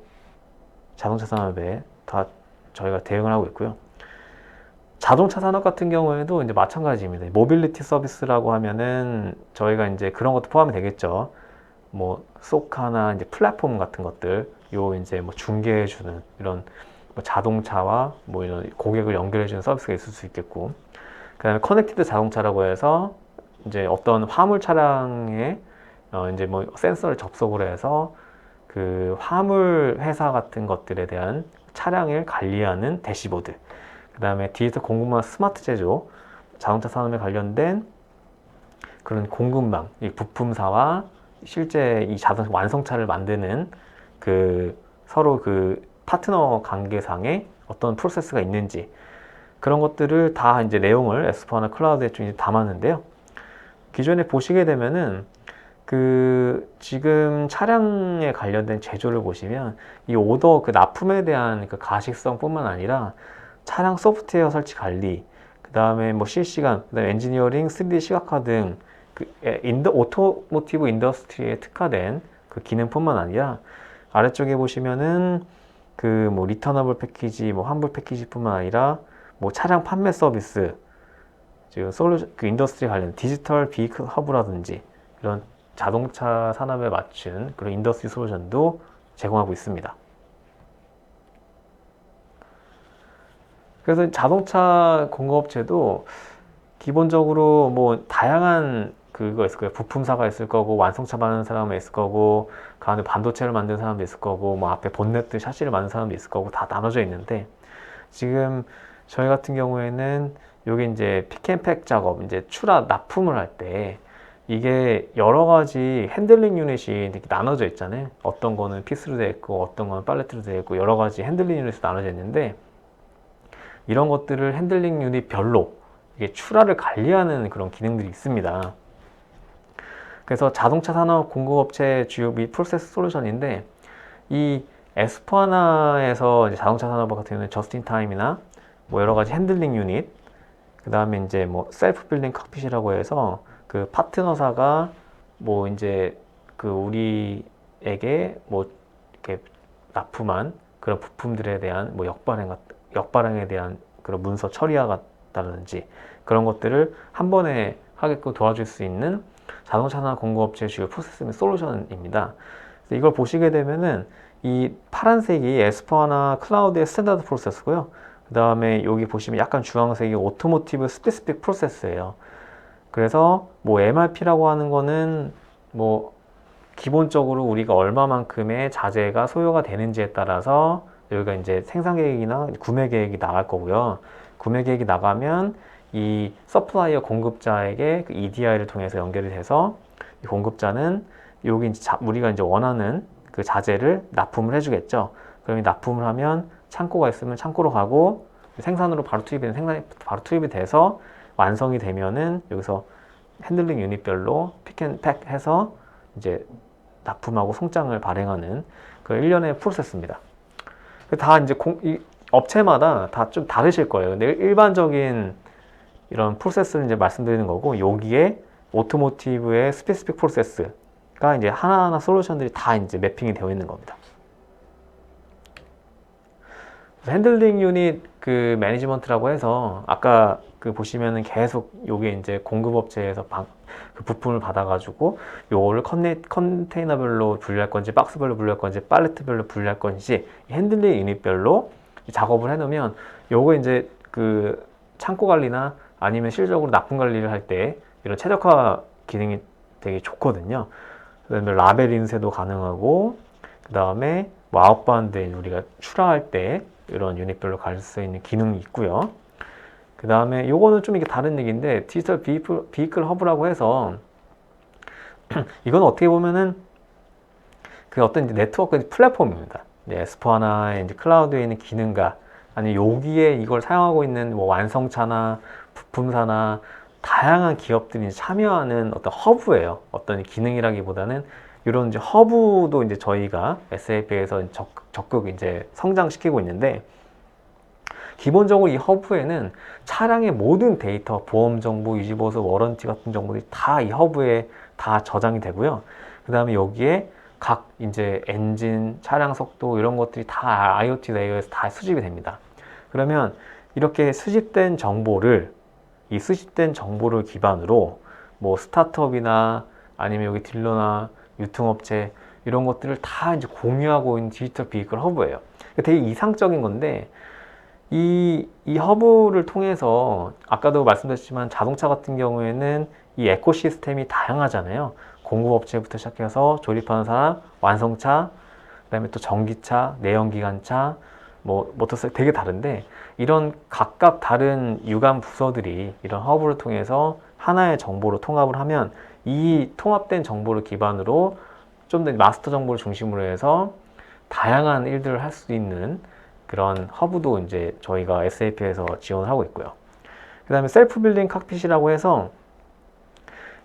자동차 산업에 다 저희가 대응을 하고 있고요. 자동차 산업 같은 경우에도 이제 마찬가지입니다. 모빌리티 서비스라고 하면은 저희가 이제 그런 것도 포함이 되겠죠. 뭐 소카나 이제 플랫폼 같은 것들, 요 이제 뭐 중개해주는 이런 뭐 자동차와 뭐 이런 고객을 연결해주는 서비스가 있을 수 있겠고, 그다음에 커넥티드 자동차라고 해서 이제 어떤 화물 차량에 이제 뭐 센서를 접속을 해서 그 화물 회사 같은 것들에 대한 차량을 관리하는 대시보드, 그 다음에 뒤에서 공급망 스마트 제조, 자동차 산업에 관련된 그런 공급망, 이 부품사와 실제 이 자동차 완성차를 만드는 그 서로 그 파트너 관계상의 어떤 프로세스가 있는지 그런 것들을 다 이제 내용을 S4HANA 클라우드에 좀 담았는데요. 기존에 보시게 되면은 그 지금 차량에 관련된 제조를 보시면 이 오더 그 납품에 대한 그 가식성뿐만 아니라 차량 소프트웨어 설치 관리, 그 다음에 뭐 실시간, 그 다음에 엔지니어링, 3D 시각화 등 그 오토모티브 인더스트리에 특화된 그 기능뿐만 아니라 아래쪽에 보시면은 그 뭐 리터너블 패키지, 뭐 환불 패키지뿐만 아니라 뭐 차량 판매 서비스, 지금 그 인더스트리 관련 디지털 비이클 허브라든지 이런 자동차 산업에 맞춘 그런 인더스트리 솔루션도 제공하고 있습니다. 그래서 자동차 공급업체도 기본적으로 뭐 다양한 그거 있을 거예요. 부품사가 있을 거고, 완성차 만드는 사람이 있을 거고, 그 안에 반도체를 만드는 사람도 있을 거고, 뭐 앞에 본네트 샤시를 만드는 사람도 있을 거고, 다 나눠져 있는데 지금 저희 같은 경우에는 여기 이제 픽앤팩 작업, 이제 추락 납품을 할 때 이게 여러 가지 핸들링 유닛이 이렇게 나눠져 있잖아요. 어떤 거는 피스로 되어 있고, 어떤 거는 팔레트로 되어 있고, 여러 가지 핸들링 유닛이 나눠져 있는데 이런 것들을 핸들링 유닛 별로 이게 추락을 관리하는 그런 기능들이 있습니다. 그래서 자동차 산업 공급업체 주요 및 프로세스 솔루션인데 이 S4HANA에서 자동차 산업 같은 경우는 저스틴 타임이나 뭐 여러 가지 핸들링 유닛, 그 다음에 이제 뭐 셀프 빌딩 칵핏이라고 해서 그 파트너사가 뭐 이제 그 우리에게 뭐 이렇게 납품한 그런 부품들에 대한 뭐 역발행에 대한 그런 문서 처리하다든지 그런 것들을 한 번에 하게끔 도와줄 수 있는 자동차나 공급업체의 주요 프로세스 및 솔루션입니다. 이걸 보시게 되면은 이 파란색이 에스포아나 클라우드의 스탠다드 프로세스고요. 그 다음에 여기 보시면 약간 주황색이 오토모티브 스페시픽 프로세스예요. 그래서 뭐 MRP라고 하는 거는 뭐 기본적으로 우리가 얼마만큼의 자재가 소요가 되는지에 따라서 여기가 이제 생산 계획이나 구매 계획이 나갈 거고요. 구매 계획이 나가면 이 서플라이어 공급자에게 그 EDI를 통해서 연결이 돼서 이 공급자는 여기 이제 우리가 이제 원하는 그 자재를 납품을 해주겠죠. 그럼 이 납품을 하면 창고가 있으면 창고로 가고 생산으로 바로 투입이 생산이 바로 투입이 돼서 완성이 되면은 여기서 핸들링 유닛별로 픽앤팩 해서 이제 납품하고 송장을 발행하는 그 일련의 프로세스입니다. 다 이제 이 업체마다 다 좀 다르실 거예요. 근데 일반적인 이런 프로세스를 이제 말씀드리는 거고, 여기에 오토모티브의 스페시픽 프로세스가 이제 하나하나 솔루션들이 다 이제 매핑이 되어 있는 겁니다. 핸들링 유닛 그 매니지먼트라고 해서 아까 그 보시면은 계속 요게 이제 공급업체에서 그 부품을 받아가지고 요거를 컨테이너별로 분류할 건지 박스별로 분류할 건지 팔레트별로 분류할 건지 핸들링 유닛별로 작업을 해놓으면 요거 이제 그 창고 관리나 아니면 실질적으로 납품 관리를 할 때 이런 최적화 기능이 되게 좋거든요. 그다음에 라벨 인쇄도 가능하고 그 다음에 뭐 아웃바운드 우리가 출하할 때 이런 유닛별로 갈 수 있는 기능이 있고요. 그 다음에 요거는 좀 이게 다른 얘기인데 디지털 비이클 허브라고 해서 이건 어떻게 보면은 그 어떤 이제 네트워크 플랫폼입니다. S4하나의 이제 클라우드에 있는 기능과 아니 여기에 이걸 사용하고 있는 뭐 완성차나 부품사나 다양한 기업들이 참여하는 어떤 허브예요. 어떤 기능이라기보다는 이런 이제 허브도 이제 저희가 SAP에서 적극 이제 성장시키고 있는데, 기본적으로 이 허브에는 차량의 모든 데이터, 보험 정보, 유지보수, 워런티 같은 정보들이 다 이 허브에 다 저장이 되고요. 그 다음에 여기에 각 이제 엔진, 차량 속도 이런 것들이 다 IoT 레이어에서 다 수집이 됩니다. 그러면 이렇게 수집된 정보를 기반으로 뭐 스타트업이나 아니면 여기 딜러나 유통업체 이런 것들을 다 이제 공유하고 있는 디지털 비이클 허브예요. 되게 이상적인 건데 이 허브를 통해서 아까도 말씀드렸지만 자동차 같은 경우에는 이 에코시스템이 다양하잖아요. 공급업체부터 시작해서 조립하는 사람, 완성차, 그다음에 또 전기차, 내연기관차, 뭐 모터사이클 되게 다른데 이런 각각 다른 유관 부서들이 이런 허브를 통해서 하나의 정보로 통합을 하면 이 통합된 정보를 기반으로 좀 더 마스터 정보를 중심으로 해서 다양한 일들을 할 수 있는 그런 허브도 이제 저희가 SAP에서 지원을 하고 있고요. 그 다음에 셀프 빌딩 칵핏이라고 해서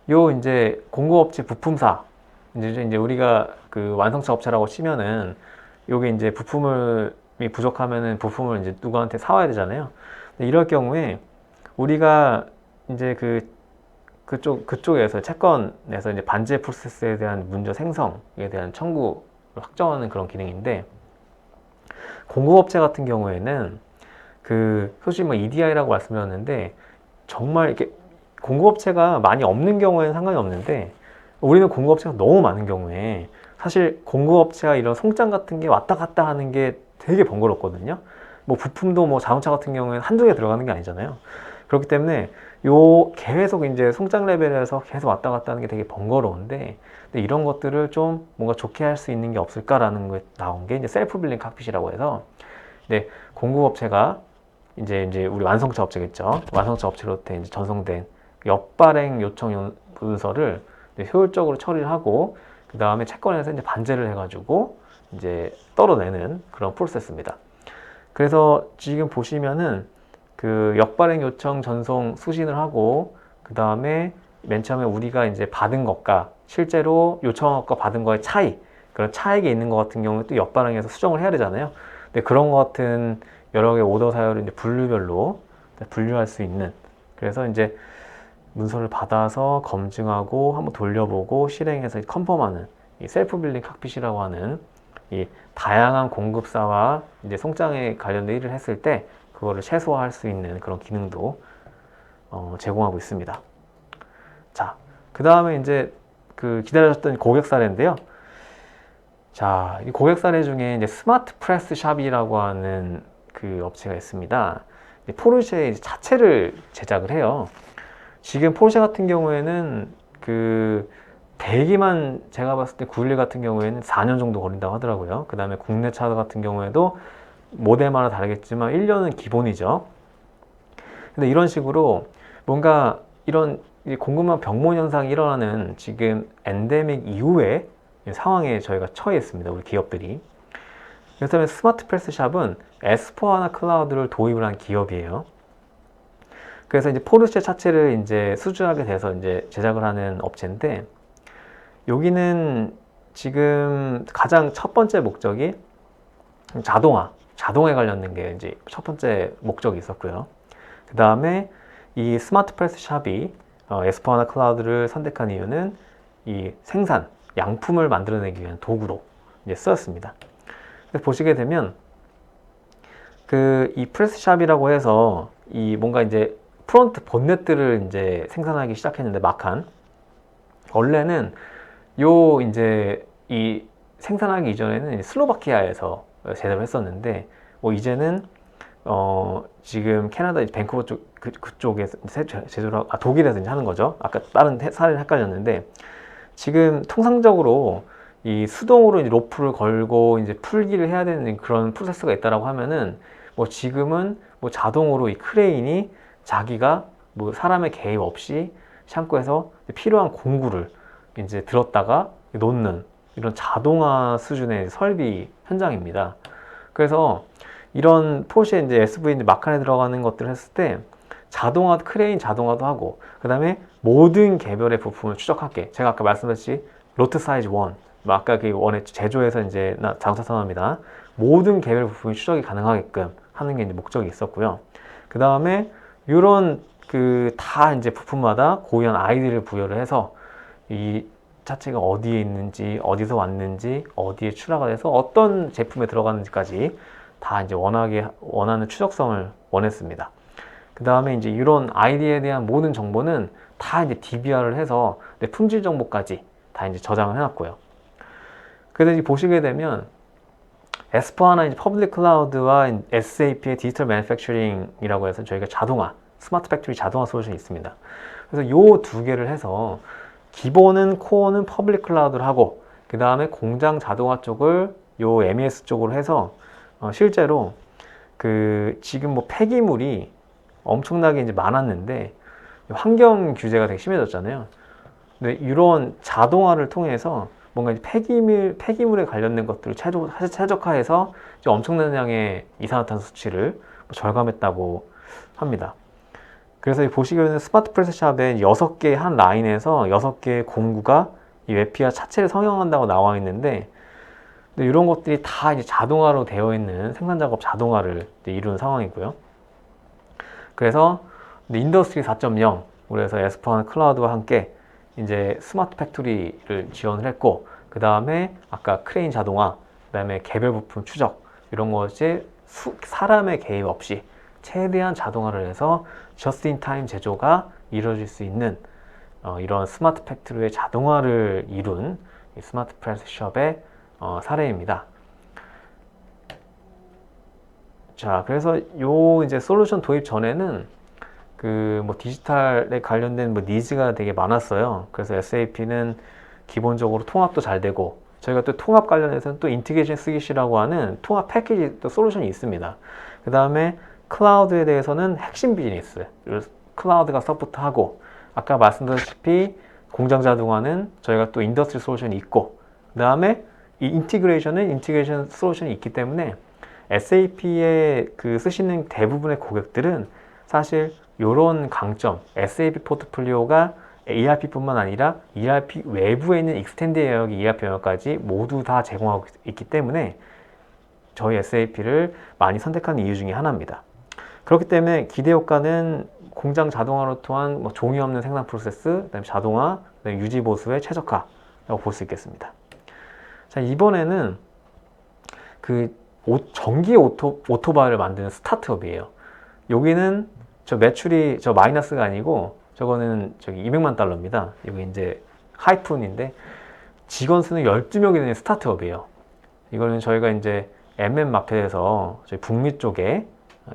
요 이제 공급업체 부품사 이제 우리가 그 완성차 업체라고 치면은 요게 이제 부품이 부족하면은 부품을 이제 누구한테 사와야 되잖아요. 근데 이럴 경우에 우리가 이제 그쪽에서 채권에서 이제 반제 프로세스에 대한 문서 생성에 대한 청구를 확정하는 그런 기능인데, 공급업체 같은 경우에는 솔직히 뭐 EDI라고 말씀드렸는데 정말 이렇게 공급업체가 많이 없는 경우에는 상관이 없는데, 우리는 공급업체가 너무 많은 경우에 사실 공급업체가 이런 송장 같은 게 왔다 갔다 하는 게 되게 번거롭거든요. 뭐 부품도 뭐 자동차 같은 경우에는 한두 개 들어가는 게 아니잖아요. 그렇기 때문에 계속 이제 송장 레벨에서 계속 왔다 갔다 하는 게 되게 번거로운데, 근데 이런 것들을 좀 뭔가 좋게 할 수 있는 게 없을까라는 게 나온 게 이제 셀프 빌링 칵핏이라고 해서, 이제 공급업체가 이제 우리 완성차 업체겠죠. 완성차 업체로부터 이제 전송된 역발행 요청 문서를 효율적으로 처리를 하고 그 다음에 채권에서 이제 반제를 해가지고 이제 떨어내는 그런 프로세스입니다. 그래서 지금 보시면은 그 역발행 요청 전송 수신을 하고 그 다음에 맨 처음에 우리가 이제 받은 것과 실제로 요청한 것과 받은 거의 차이, 그런 차이가 있는 것 같은 경우에 또 역발행해서 수정을 해야 되잖아요. 근데 그런 것 같은 여러 개의 오더 사유를 이제 분류별로 분류할 수 있는, 그래서 이제 문서를 받아서 검증하고 한번 돌려보고 실행해서 컨펌하는 이 셀프 빌딩 칵핏이라고 하는 이 다양한 공급사와 이제 송장에 관련된 일을 했을 때 그거를 최소화할 수 있는 그런 기능도 제공하고 있습니다. 자, 그 다음에 이제 그 기다려졌던 고객 사례인데요. 자, 이 고객 사례 중에 이제 스마트 프레스 샵이라고 하는 그 업체가 있습니다. 포르쉐 자체를 제작을 해요. 지금 포르쉐 같은 경우에는 그 대기만 제가 봤을 때 911 같은 경우에는 4년 정도 걸린다고 하더라고요. 그 다음에 국내 차 같은 경우에도 모델마다 다르겠지만 1년은 기본이죠. 근데 이런 식으로 뭔가 이런 공급망 병목 현상이 일어나는 지금 엔데믹 이후에 상황에 저희가 처해 있습니다. 우리 기업들이. 그래서 스마트 프레스 샵은 S4HANA 클라우드를 도입을 한 기업이에요. 그래서 이제 포르쉐 자체를 이제 수주하게 돼서 이제 제작을 하는 업체인데, 여기는 지금 가장 첫 번째 목적이 자동화에 관련된 게 이제 첫 번째 목적이 있었고요. 그 다음에 이 스마트 프레스 샵이 S4HANA 클라우드를 선택한 이유는 이 생산, 양품을 만들어내기 위한 도구로 이제 쓰였습니다. 그래서 보시게 되면 이 프레스 샵이라고 해서 이 뭔가 이제 프론트 본넷들을 이제 생산하기 시작했는데, 막한 원래는 이제 이 생산하기 이전에는 슬로바키아에서 제작을 했었는데, 뭐 이제는 지금 캐나다 밴쿠버 쪽 그쪽에서 제조를 독일에서 이제 하는 거죠. 아까 다른 사례는 헷갈렸는데, 지금 통상적으로 이 수동으로 이제 로프를 걸고 이제 풀기를 해야 되는 그런 프로세스가 있다라고 하면은, 뭐 지금은 뭐 자동으로 이 크레인이 자기가 뭐 사람의 개입 없이 창고에서 필요한 공구를 이제 들었다가 놓는 이런 자동화 수준의 설비 현장입니다. 그래서 이런 포르쉐 이제 SV 이제 마칸에 들어가는 것들을 했을 때 자동화, 크레인 자동화도 하고, 그 다음에 모든 개별의 부품을 추적할게. 제가 아까 말씀드렸듯이 로트 사이즈 1, 아까 그 원의 제조에서 이제 자동차 산업입니다. 모든 개별 부품이 추적이 가능하게끔 하는 게 이제 목적이 있었고요. 그 다음에 이런 다 이제 부품마다 고유한 아이디를 부여를 해서 이 자체가 어디에 있는지, 어디서 왔는지, 어디에 출하가 돼서 어떤 제품에 들어가는지까지 다 이제 원하는 추적성을 원했습니다. 그 다음에 이제 이런 아이디에 대한 모든 정보는 다 이제 DBR을 해서 내 품질 정보까지 다 이제 저장을 해놨고요. 그래서 이제 보시게 되면 S4HANA 이제 퍼블릭 클라우드와 SAP의 디지털 매니팩처링이라고 해서 저희가 스마트 팩토리 자동화 솔루션이 있습니다. 그래서 요 두 개를 해서 기본은 코어는 퍼블릭 클라우드를 하고, 그 다음에 공장 자동화 쪽을 요 MES 쪽으로 해서 실제로 지금 뭐 폐기물이 엄청나게 이제 많았는데 환경 규제가 되게 심해졌잖아요. 근데 이런 자동화를 통해서 뭔가 이제 폐기물에 관련된 것들을 최적화해서 엄청난 양의 이산화탄소 수치를 절감했다고 합니다. 그래서 보시기에는 스마트 프레스 샵에 6개 한 라인에서 6개의 공구가 이 웹피아 자체를 성형한다고 나와 있는데, 이런 것들이 다 이제 자동화로 되어 있는 생산 작업 자동화를 이루는 상황이고요. 그래서 인더스트리 4.0, 그래서 S4HANA 클라우드와 함께 이제 스마트 팩토리를 지원을 했고, 그 다음에 아까 크레인 자동화, 그 다음에 개별 부품 추적, 이런 것이 사람의 개입 없이 최대한 자동화를 해서 just in time 제조가 이루어질 수 있는 이런 스마트 팩토리의 자동화를 이룬 이 스마트 프레스 샵의 사례입니다. 자, 그래서 이제 솔루션 도입 전에는 뭐 디지털에 관련된 뭐 니즈가 되게 많았어요. 그래서 SAP는 기본적으로 통합도 잘 되고, 저희가 또 통합 관련해서는 또 인티그레이션 스위치라고 하는 통합 패키지 또 솔루션이 있습니다. 그 다음에 클라우드에 대해서는 핵심 비즈니스, 클라우드가 서포트하고, 아까 말씀드렸다시피 공장 자동화는 저희가 또 인더스트리 솔루션이 있고, 그 다음에 이 인티그레이션 솔루션이 있기 때문에 SAP에 쓰시는 대부분의 고객들은 사실 이런 강점, SAP 포트폴리오가 ERP뿐만 아니라 ERP 외부에 있는 익스텐드 영역의 ERP 영역까지 모두 다 제공하고 있기 때문에 저희 SAP를 많이 선택하는 이유 중에 하나입니다. 그렇기 때문에 기대 효과는 공장 자동화로 통한 뭐 종이 없는 생산 프로세스, 그다음에 자동화, 그다음에 유지 보수의 최적화라고 볼 수 있겠습니다. 자, 이번에는 그 전기 오토바이를 만드는 스타트업이에요. 여기는 저 매출이 저 마이너스가 아니고 저거는 저기 200만 달러입니다. 여기 이제 하이픈인데 직원 수는 12명이 되는 스타트업이에요. 이거는 저희가 이제 마켓에서 저희 북미 쪽에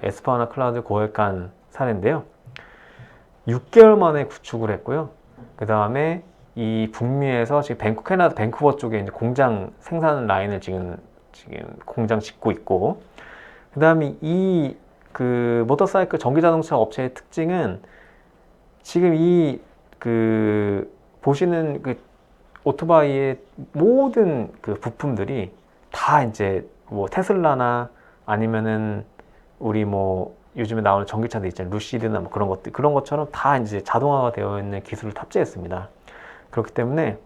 에스파나 클라우드 고객한 사례인데요. 6개월 만에 구축을 했고요. 그 다음에 이 북미에서 지금 캐나다 밴쿠버 쪽에 이제 공장 생산 라인을 지금 공장 짓고 있고, 그 다음에 이 그 모터사이클 전기자동차 업체의 특징은 지금 이 그 보시는 그 오토바이의 모든 그 부품들이 다 이제 뭐 테슬라나 아니면은 우리 뭐 요즘에 나오는 전기차들 있잖아요. 루시드나 뭐 그런 것들, 그런 것처럼 다 이제 자동화가 되어 있는 기술을 탑재했습니다. 그렇기 때문에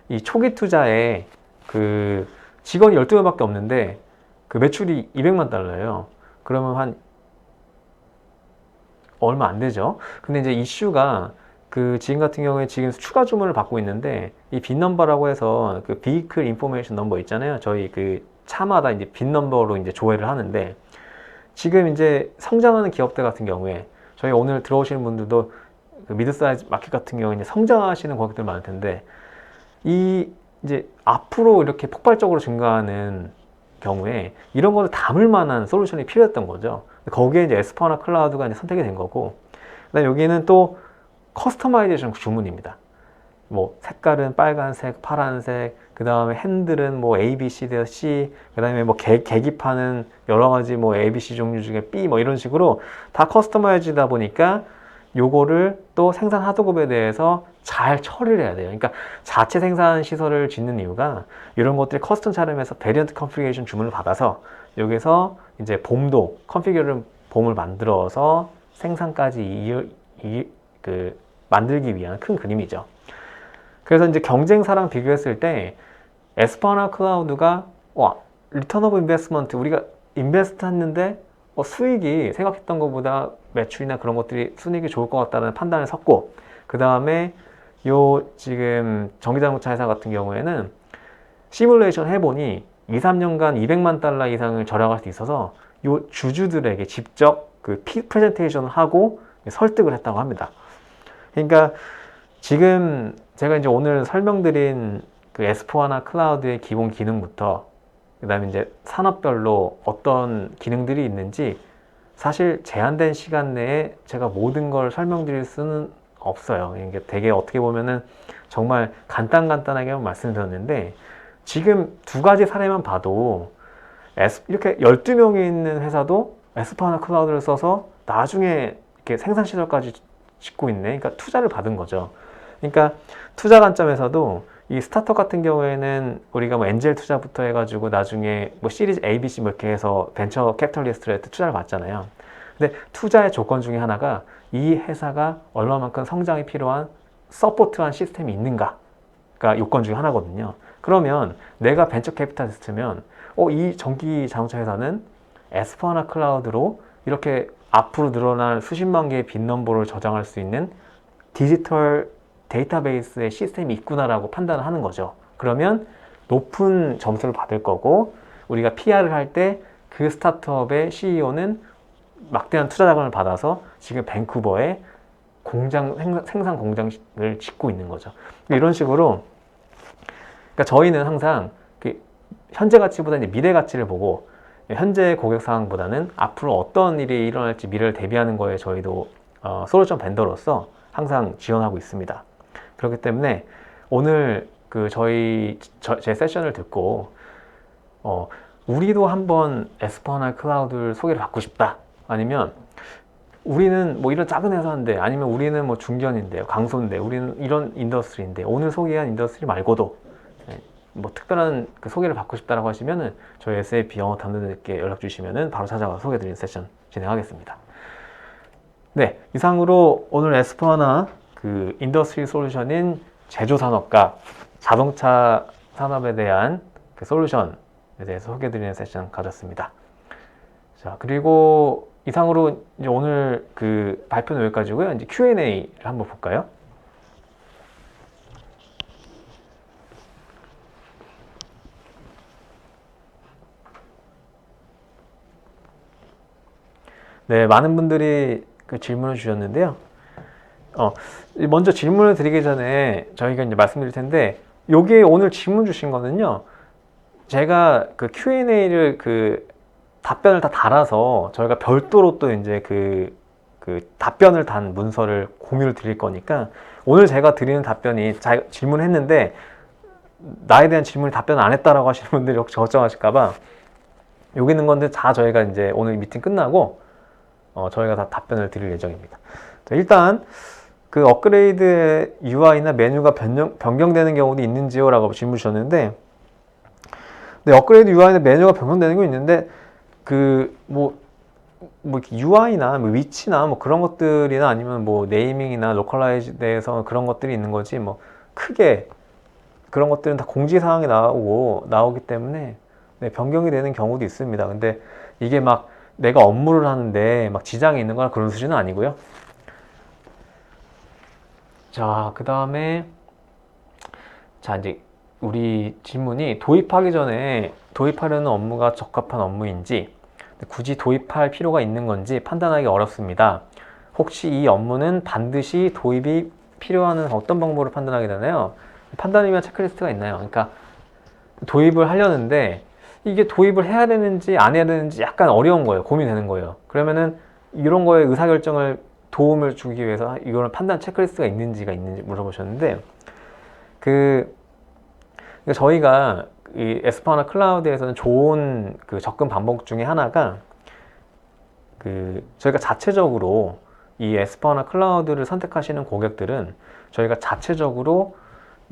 이 초기 투자에 그 직원이 12명밖에 없는데 그 매출이 200만 달러예요. 그러면 한 얼마 안 되죠. 근데 이제 이슈가 그 지금 같은 경우에 지금 추가 주문을 받고 있는데 이 빈 넘버라고 해서 그 비클 인포메이션 넘버 있잖아요. 저희 그 차마다 이제 빈 넘버로 이제 조회를 하는데 지금 이제 성장하는 기업들 같은 경우에 저희 오늘 들어오시는 분들도 그 미드사이즈 마켓 같은 경우에 이제 성장하시는 고객들 많을 텐데 이 이제 앞으로 이렇게 폭발적으로 증가하는 경우에 이런 거를 담을 만한 솔루션이 필요했던 거죠. 거기에 이제 에스파나 클라우드가 이제 선택이 된 거고, 그다음 여기는 또 커스터마이제이션 주문입니다. 뭐 색깔은 빨간색, 파란색, 그 다음에 핸들은 뭐 A, B, C, D, C, 그 다음에 뭐 계기판은 여러 가지 뭐 A, B, C 종류 중에 B 뭐 이런 식으로 다 커스터마이즈다 보니까 요거를 또 생산 하도급에 대해서 잘 처리를 해야 돼요. 그러니까 자체 생산 시설을 짓는 이유가 이런 것들이 커스텀 촬영해서 베리언트 컨피그레이션 주문을 받아서 여기서 이제 봄도 컨피규어를 봄을 만들어서 생산까지 만들기 위한 큰 그림이죠. 그래서 이제 경쟁사랑 비교했을 때 에스파나 클라우드가 리턴 오브 인베스트먼트, 우리가 인베스트 했는데 수익이 생각했던 것보다 매출이나 그런 것들이 순이익이 좋을 것 같다는 판단을 섰고, 그 다음에 요 지금 전기자동차 회사 같은 경우에는 시뮬레이션 해보니 2, 3년간 200만 달러 이상을 절약할 수 있어서 요 주주들에게 직접 그 프레젠테이션을 하고 설득을 했다고 합니다. 그러니까 지금 제가 이제 오늘 설명드린 그 S4하나 클라우드의 기본 기능부터 그 다음에 이제 산업별로 어떤 기능들이 있는지 사실 제한된 시간 내에 제가 모든 걸 설명드릴 수는 없어요. 이게 되게 어떻게 보면은 정말 간단하게 말씀드렸는데 지금 두 가지 사례만 봐도 이렇게 12명이 있는 회사도 S4하나 클라우드를 써서 나중에 이렇게 생산 시설까지 짓고 있네. 그러니까 투자를 받은 거죠. 그러니까 투자 관점에서도 이 스타트업 같은 경우에는 우리가 뭐 엔젤 투자부터 해가지고 나중에 뭐 시리즈 A, B, C 뭐 이렇게 해서 벤처 캐피털리스트한테 투자를 받잖아요. 근데 투자의 조건 중에 하나가 이 회사가 얼마만큼 성장이 필요한 서포트한 시스템이 있는가가 요건 중에 하나거든요. 그러면 내가 벤처 캐피탈리스트면 이 전기 자동차 회사는 S4하나 클라우드로 이렇게 앞으로 늘어날 수십만 개의 빈 넘버를 저장할 수 있는 디지털 데이터베이스의 시스템이 있구나라고 판단을 하는 거죠. 그러면 높은 점수를 받을 거고 우리가 PR을 할 때 그 스타트업의 CEO는 막대한 투자 자금을 받아서 지금 밴쿠버에 생산 공장을 짓고 있는 거죠. 이런 식으로 그러니까 저희는 항상 그 현재 가치보다 이제 미래 가치를 보고 현재 고객 상황보다는 앞으로 어떤 일이 일어날지 미래를 대비하는 거에 저희도 솔루션 벤더로서 항상 지원하고 있습니다. 그렇기 때문에 오늘 그 제 세션을 듣고 우리도 한번 S4하나 클라우드를 소개를 받고 싶다. 아니면 우리는 뭐 이런 작은 회사인데, 아니면 우리는 뭐 중견인데, 강소인데, 우리는 이런 인더스트리인데, 오늘 소개한 인더스트리 말고도 뭐 특별한 그 소개를 받고 싶다라고 하시면은 저희 SAP 영어 담당자들께 연락 주시면은 바로 찾아가서 소개드리는 세션 진행하겠습니다. 네, 이상으로 오늘 S4하나 그 인더스트리 솔루션인 제조 산업과 자동차 산업에 대한 그 솔루션에 대해서 소개드리는 세션 가졌습니다. 자, 그리고 이상으로 이제 오늘 그 발표는 여기까지고요. 이제 Q&A를 한번 볼까요? 네, 많은 분들이 그 질문을 주셨는데요. 먼저 질문을 드리기 전에 저희가 이제 말씀드릴 텐데, 요게 오늘 질문 주신 거는요, 제가 그 Q&A를 그 답변을 다 달아서 저희가 별도로 또 이제 그 답변을 단 문서를 공유를 드릴 거니까, 오늘 제가 드리는 답변이 질문했는데 나에 대한 질문에 답변 안 했다라고 하시는 분들이 혹시 걱정하실까봐 여기 있는 건데 다 저희가 이제 오늘 미팅 끝나고 저희가 다 답변을 드릴 예정입니다. 자, 일단 그 업그레이드의 UI나 메뉴가 변경되는 경우도 있는지요? 라고 질문 주셨는데, 네, 업그레이드 UI나 메뉴가 변경되는 거 있는데 뭐 UI나 뭐 위치나 뭐 그런 것들이나 아니면 뭐 네이밍이나 로컬라이즈에 대해서 그런 것들이 있는 거지, 뭐 크게 그런 것들은 다 공지사항이 나오기 때문에 네, 변경이 되는 경우도 있습니다. 근데 이게 막 내가 업무를 하는데 막 지장이 있는 거나 그런 수준은 아니고요. 자, 그 다음에 자, 이제 우리 질문이 도입하기 전에 도입하려는 업무가 적합한 업무인지, 굳이 도입할 필요가 있는 건지 판단하기 어렵습니다. 혹시 이 업무는 반드시 도입이 필요한 어떤 방법으로 판단하게 되나요? 판단을 위한 체크리스트가 있나요? 그러니까 도입을 하려는데 이게 도입을 해야 되는지 안 해야 되는지 약간 어려운 거예요. 고민되는 거예요. 그러면은 이런 거에 의사결정을 도움을 주기 위해서 이거는 판단 체크리스트가 있는지 물어보셨는데, 저희가 이 S4하나 클라우드에서는 좋은 그 접근 방법 중에 하나가 저희가 자체적으로 이 S4하나 클라우드를 선택하시는 고객들은 저희가 자체적으로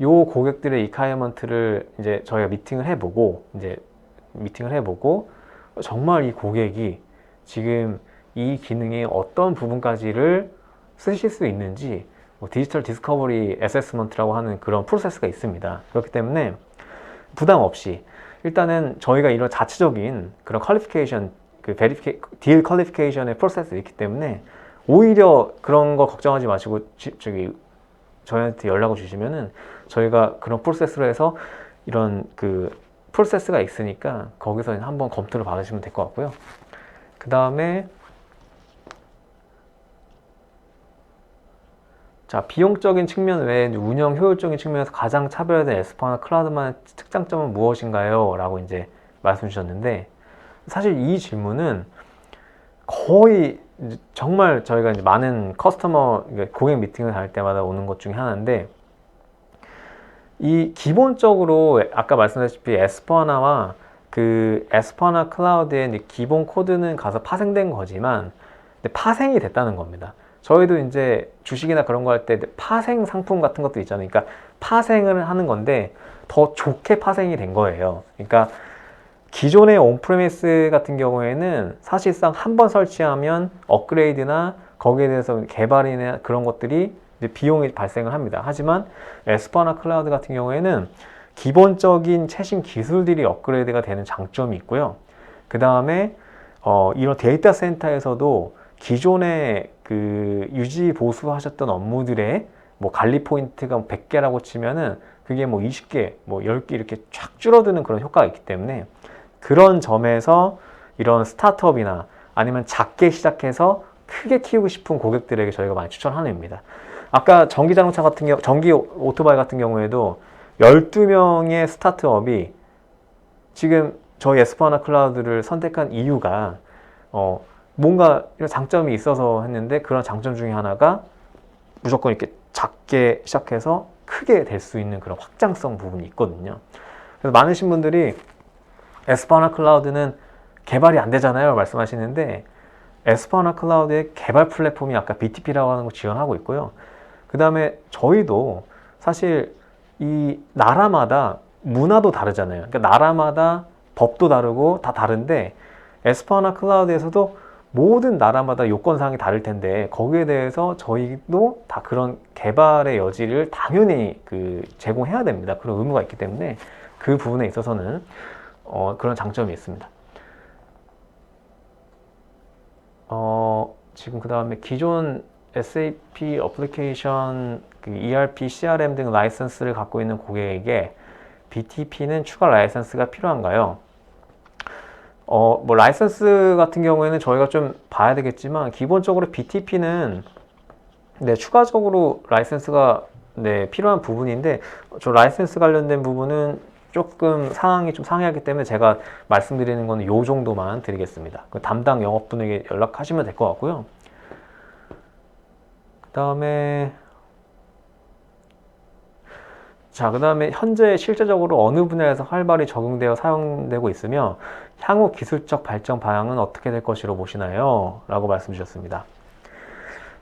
요 고객들의 리콰이어먼트를 이제 저희가 미팅을 해보고 정말 이 고객이 지금 이 기능의 어떤 부분까지를 쓰실 수 있는지 디지털 디스커버리 애세스먼트라고 하는 그런 프로세스가 있습니다. 그렇기 때문에 부담 없이 일단은 저희가 이런 자체적인 그런 퀄리피케이션, 딜 퀄리피케이션의 프로세스가 있기 때문에 오히려 그런 거 걱정하지 마시고 저희한테 연락을 주시면은 저희가 그런 프로세스로 해서 이런 프로세스가 있으니까 거기서 한번 검토를 받으시면 될 것 같고요. 그 다음에 자, 비용적인 측면 외에 운영 효율적인 측면에서 가장 차별화된 S4하나 클라우드만의 특장점은 무엇인가요? 라고 이제 말씀 주셨는데, 사실 이 질문은 거의 정말 저희가 이제 많은 고객 미팅을 할 때마다 오는 것 중에 하나인데, 이 기본적으로 아까 말씀드렸다시피 S4하나와 S4하나 클라우드의 기본 코드는 가서 파생된 거지만 파생이 됐다는 겁니다. 저희도 이제 주식이나 그런 거 할 때 파생 상품 같은 것도 있잖아요. 그러니까 파생을 하는 건데 더 좋게 파생이 된 거예요. 그러니까 기존의 온프레미스 같은 경우에는 사실상 한번 설치하면 업그레이드나 거기에 대해서 개발이나 그런 것들이 이제 비용이 발생을 합니다. 하지만 S4하나 클라우드 같은 경우에는 기본적인 최신 기술들이 업그레이드가 되는 장점이 있고요. 그 다음에 이런 데이터 센터에서도 기존에 유지 보수하셨던 업무들의 뭐 관리 포인트가 100개라고 치면은 그게 뭐 20개, 뭐 10개 이렇게 쫙 줄어드는 그런 효과가 있기 때문에 그런 점에서 이런 스타트업이나 아니면 작게 시작해서 크게 키우고 싶은 고객들에게 저희가 많이 추천하는 입니다. 아까 전기 오토바이 같은 경우에도 12명의 스타트업이 지금 저희 S4하나 클라우드를 선택한 이유가 뭔가 이런 장점이 있어서 했는데, 그런 장점 중에 하나가 무조건 이렇게 작게 시작해서 크게 될 수 있는 그런 확장성 부분이 있거든요. 그래서 많으신 분들이 S4하나 클라우드는 개발이 안 되잖아요 말씀하시는데, S4하나 클라우드의 개발 플랫폼이 아까 BTP라고 하는 거 지원하고 있고요. 그 다음에 저희도 사실 이 나라마다 문화도 다르잖아요. 그러니까 나라마다 법도 다르고 다 다른데 S4하나 클라우드에서도 모든 나라마다 요건사항이 다를 텐데 거기에 대해서 저희도 다 그런 개발의 여지를 당연히 제공해야 됩니다. 그런 의무가 있기 때문에 그 부분에 있어서는 그런 장점이 있습니다. 지금 그 다음에 기존 SAP 어플리케이션 그 ERP, CRM 등 라이선스를 갖고 있는 고객에게 BTP는 추가 라이선스가 필요한가요? 뭐 라이선스 같은 경우에는 저희가 좀 봐야 되겠지만 기본적으로 BTP는 네, 추가적으로 라이선스가 네, 필요한 부분인데 저 라이선스 관련된 부분은 조금 상황이 좀 상이하기 때문에 제가 말씀드리는 거는 요 정도만 드리겠습니다. 그 담당 영업분에게 연락하시면 될 것 같고요. 그 다음에 현재 실제적으로 어느 분야에서 활발히 적용되어 사용되고 있으며 향후 기술적 발전 방향은 어떻게 될 것이라고 보시나요? 라고 말씀 주셨습니다.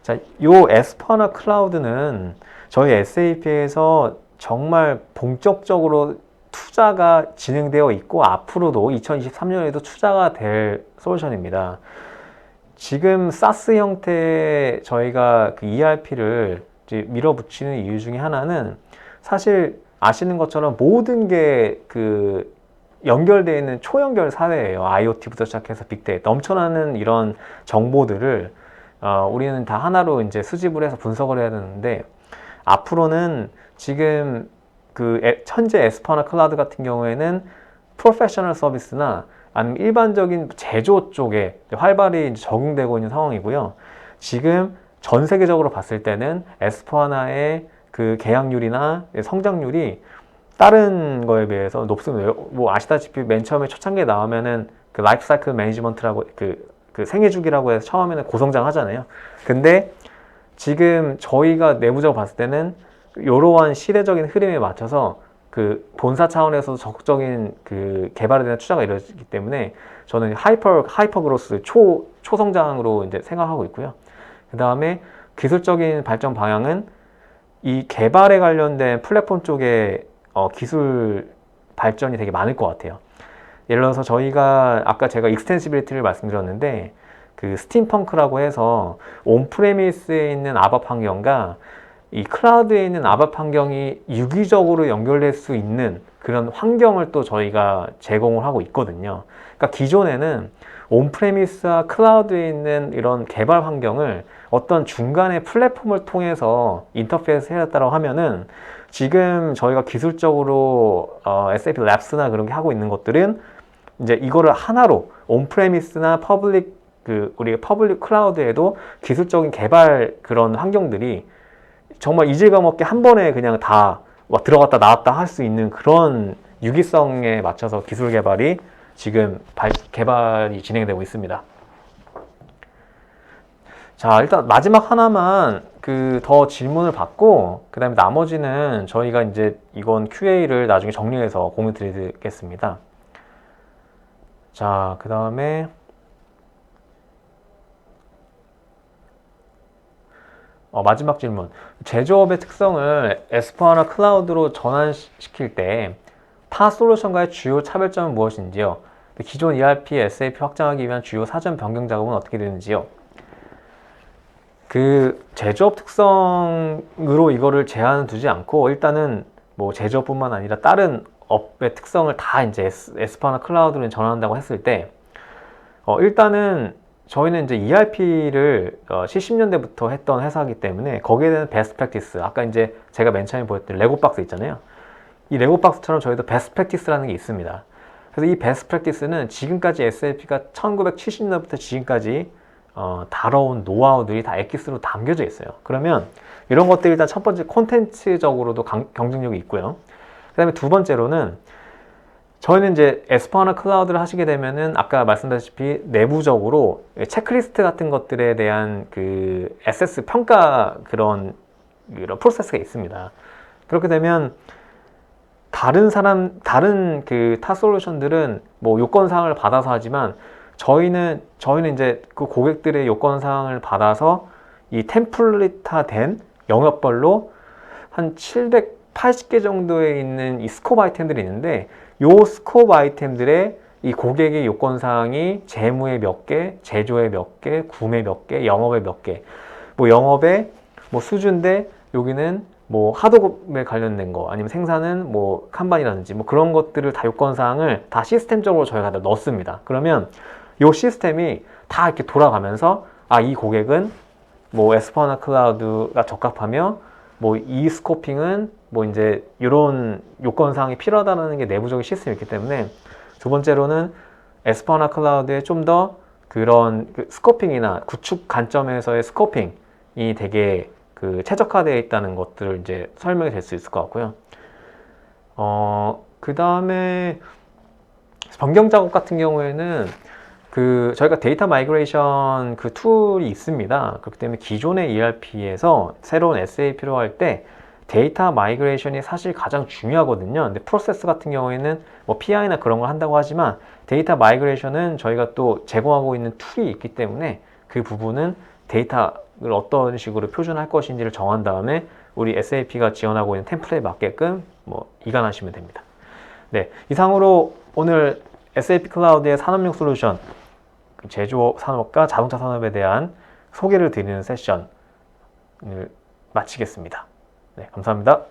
자, 요 S/4HANA 클라우드는 저희 SAP에서 정말 본격적으로 투자가 진행되어 있고 앞으로도 2023년에도 투자가 될 솔루션입니다. 지금 SaaS 형태의 저희가 그 ERP를 밀어붙이는 이유 중에 하나는 사실 아시는 것처럼 모든 게 그 연결되어 있는 초연결 사회예요. IoT부터 시작해서 빅데이터 넘쳐나는 이런 정보들을 우리는 다 하나로 이제 수집을 해서 분석을 해야 되는데 앞으로는 지금 그 현재 S/4HANA 클라우드 같은 경우에는 프로페셔널 서비스나 아니면 일반적인 제조 쪽에 활발히 적용되고 있는 상황이고요. 지금 전 세계적으로 봤을 때는 S/4HANA의 그 계약률이나 성장률이 다른 거에 비해서 높습니다. 뭐 아시다시피 맨 처음에 초창기에 나오면은 그 라이프 사이클 매니지먼트라고 그 생애주기라고 해서 처음에는 고성장 하잖아요. 근데 지금 저희가 내부적으로 봤을 때는 이러한 시대적인 흐름에 맞춰서 그 본사 차원에서 적극적인 그 개발에 대한 투자가 이루어지기 때문에 저는 하이퍼 그로스 초성장으로 이제 생각하고 있고요. 그 다음에 기술적인 발전 방향은 이 개발에 관련된 플랫폼 쪽에 기술 발전이 되게 많을 것 같아요. 예를 들어서 저희가 아까 제가 익스텐시빌리티를 말씀드렸는데 그 스팀펑크라고 해서 온프레미스에 있는 ABAP 환경과 이 클라우드에 있는 ABAP 환경이 유기적으로 연결될 수 있는 그런 환경을 또 저희가 제공을 하고 있거든요. 그러니까 기존에는 온프레미스와 클라우드에 있는 이런 개발 환경을 어떤 중간의 플랫폼을 통해서 인터페이스 해야 했다고 하면은 지금 저희가 기술적으로 SAP 랩스나 그런 게 하고 있는 것들은 이제 이거를 하나로 온프레미스나 우리 퍼블릭 클라우드에도 기술적인 개발 그런 환경들이 정말 이질감 없게 한 번에 그냥 다 들어갔다 나왔다 할 수 있는 그런 유기성에 맞춰서 기술 개발이 지금 개발이 진행되고 있습니다. 자, 일단 마지막 하나만 더 질문을 받고 그 다음에 나머지는 저희가 이제 이건 QA를 나중에 정리해서 공유 드리겠습니다. 자, 그 다음에 마지막 질문. 제조업의 특성을 S/4HANA 클라우드로 전환시킬 때 타 솔루션과의 주요 차별점은 무엇인지요? 기존 ERP, SAP 확장하기 위한 주요 사전 변경 작업은 어떻게 되는지요? 그 제조업 특성으로 이거를 제한을 두지 않고 일단은 뭐 제조업뿐만 아니라 다른 업의 특성을 다 이제 S/4HANA 클라우드로 전환한다고 했을 때 일단은 저희는 이제 ERP를 70년대부터 했던 회사이기 때문에 거기에 대한 베스트 프랙티스, 아까 이제 제가 맨 처음에 보였던 레고박스 있잖아요. 이 레고박스처럼 저희도 베스트 프랙티스라는 게 있습니다. 그래서 이 베스트 프랙티스는 지금까지 SAP가 1970년부터 지금까지 다뤄온 노하우들이 다 엑기스로 담겨져 있어요. 그러면 이런 것들이 일단 첫 번째 콘텐츠적으로도 경쟁력이 있고요. 그 다음에 두 번째로는 저희는 이제 S/4HANA 클라우드를 하시게 되면은 아까 말씀드렸다시피 내부적으로 체크리스트 같은 것들에 대한 그 SS 평가 그런 프로세스가 있습니다. 그렇게 되면 다른 그 타 솔루션들은 뭐 요건사항을 받아서 하지만 저희는 이제 그 고객들의 요건사항을 받아서 이 템플릿화된 영역별로 한 780개 정도에 있는 이 스코프 아이템들이 있는데 요 스코프 아이템들의 이 고객의 요건사항이 재무에 몇 개, 제조에 몇 개, 구매 몇 개, 영업에 몇 개. 뭐 영업에 뭐 수주인데 여기는 뭐 하도급에 관련된 거 아니면 생산은 뭐 칸반이라든지 뭐 그런 것들을 다 요건사항을 다 시스템적으로 저희가 다 넣습니다. 그러면 이 시스템이 다 이렇게 돌아가면서 이 고객은 뭐 S4하나 클라우드가 적합하며 뭐 이 스코핑은 뭐 이제 이런 요건사항이 필요하다는 게 내부적인 시스템이 있기 때문에 두 번째로는 S4하나 클라우드에 좀 더 그런 스코핑이나 구축 관점에서의 스코핑이 되게 그 최적화되어 있다는 것들을 이제 설명이 될 수 있을 것 같고요. 그 다음에 변경 작업 같은 경우에는 그 저희가 데이터 마이그레이션 그 툴이 있습니다. 그렇기 때문에 기존의 ERP에서 새로운 SAP로 할 때 데이터 마이그레이션이 사실 가장 중요하거든요. 근데 프로세스 같은 경우에는 뭐 PI나 그런 걸 한다고 하지만 데이터 마이그레이션은 저희가 또 제공하고 있는 툴이 있기 때문에 그 부분은 데이터를 어떤 식으로 표준할 것인지를 정한 다음에 우리 SAP가 지원하고 있는 템플릿에 맞게끔 뭐 이관하시면 됩니다. 네, 이상으로 오늘 SAP 클라우드의 산업용 솔루션, 제조업 산업과 자동차 산업에 대한 소개를 드리는 세션을 마치겠습니다. 네, 감사합니다.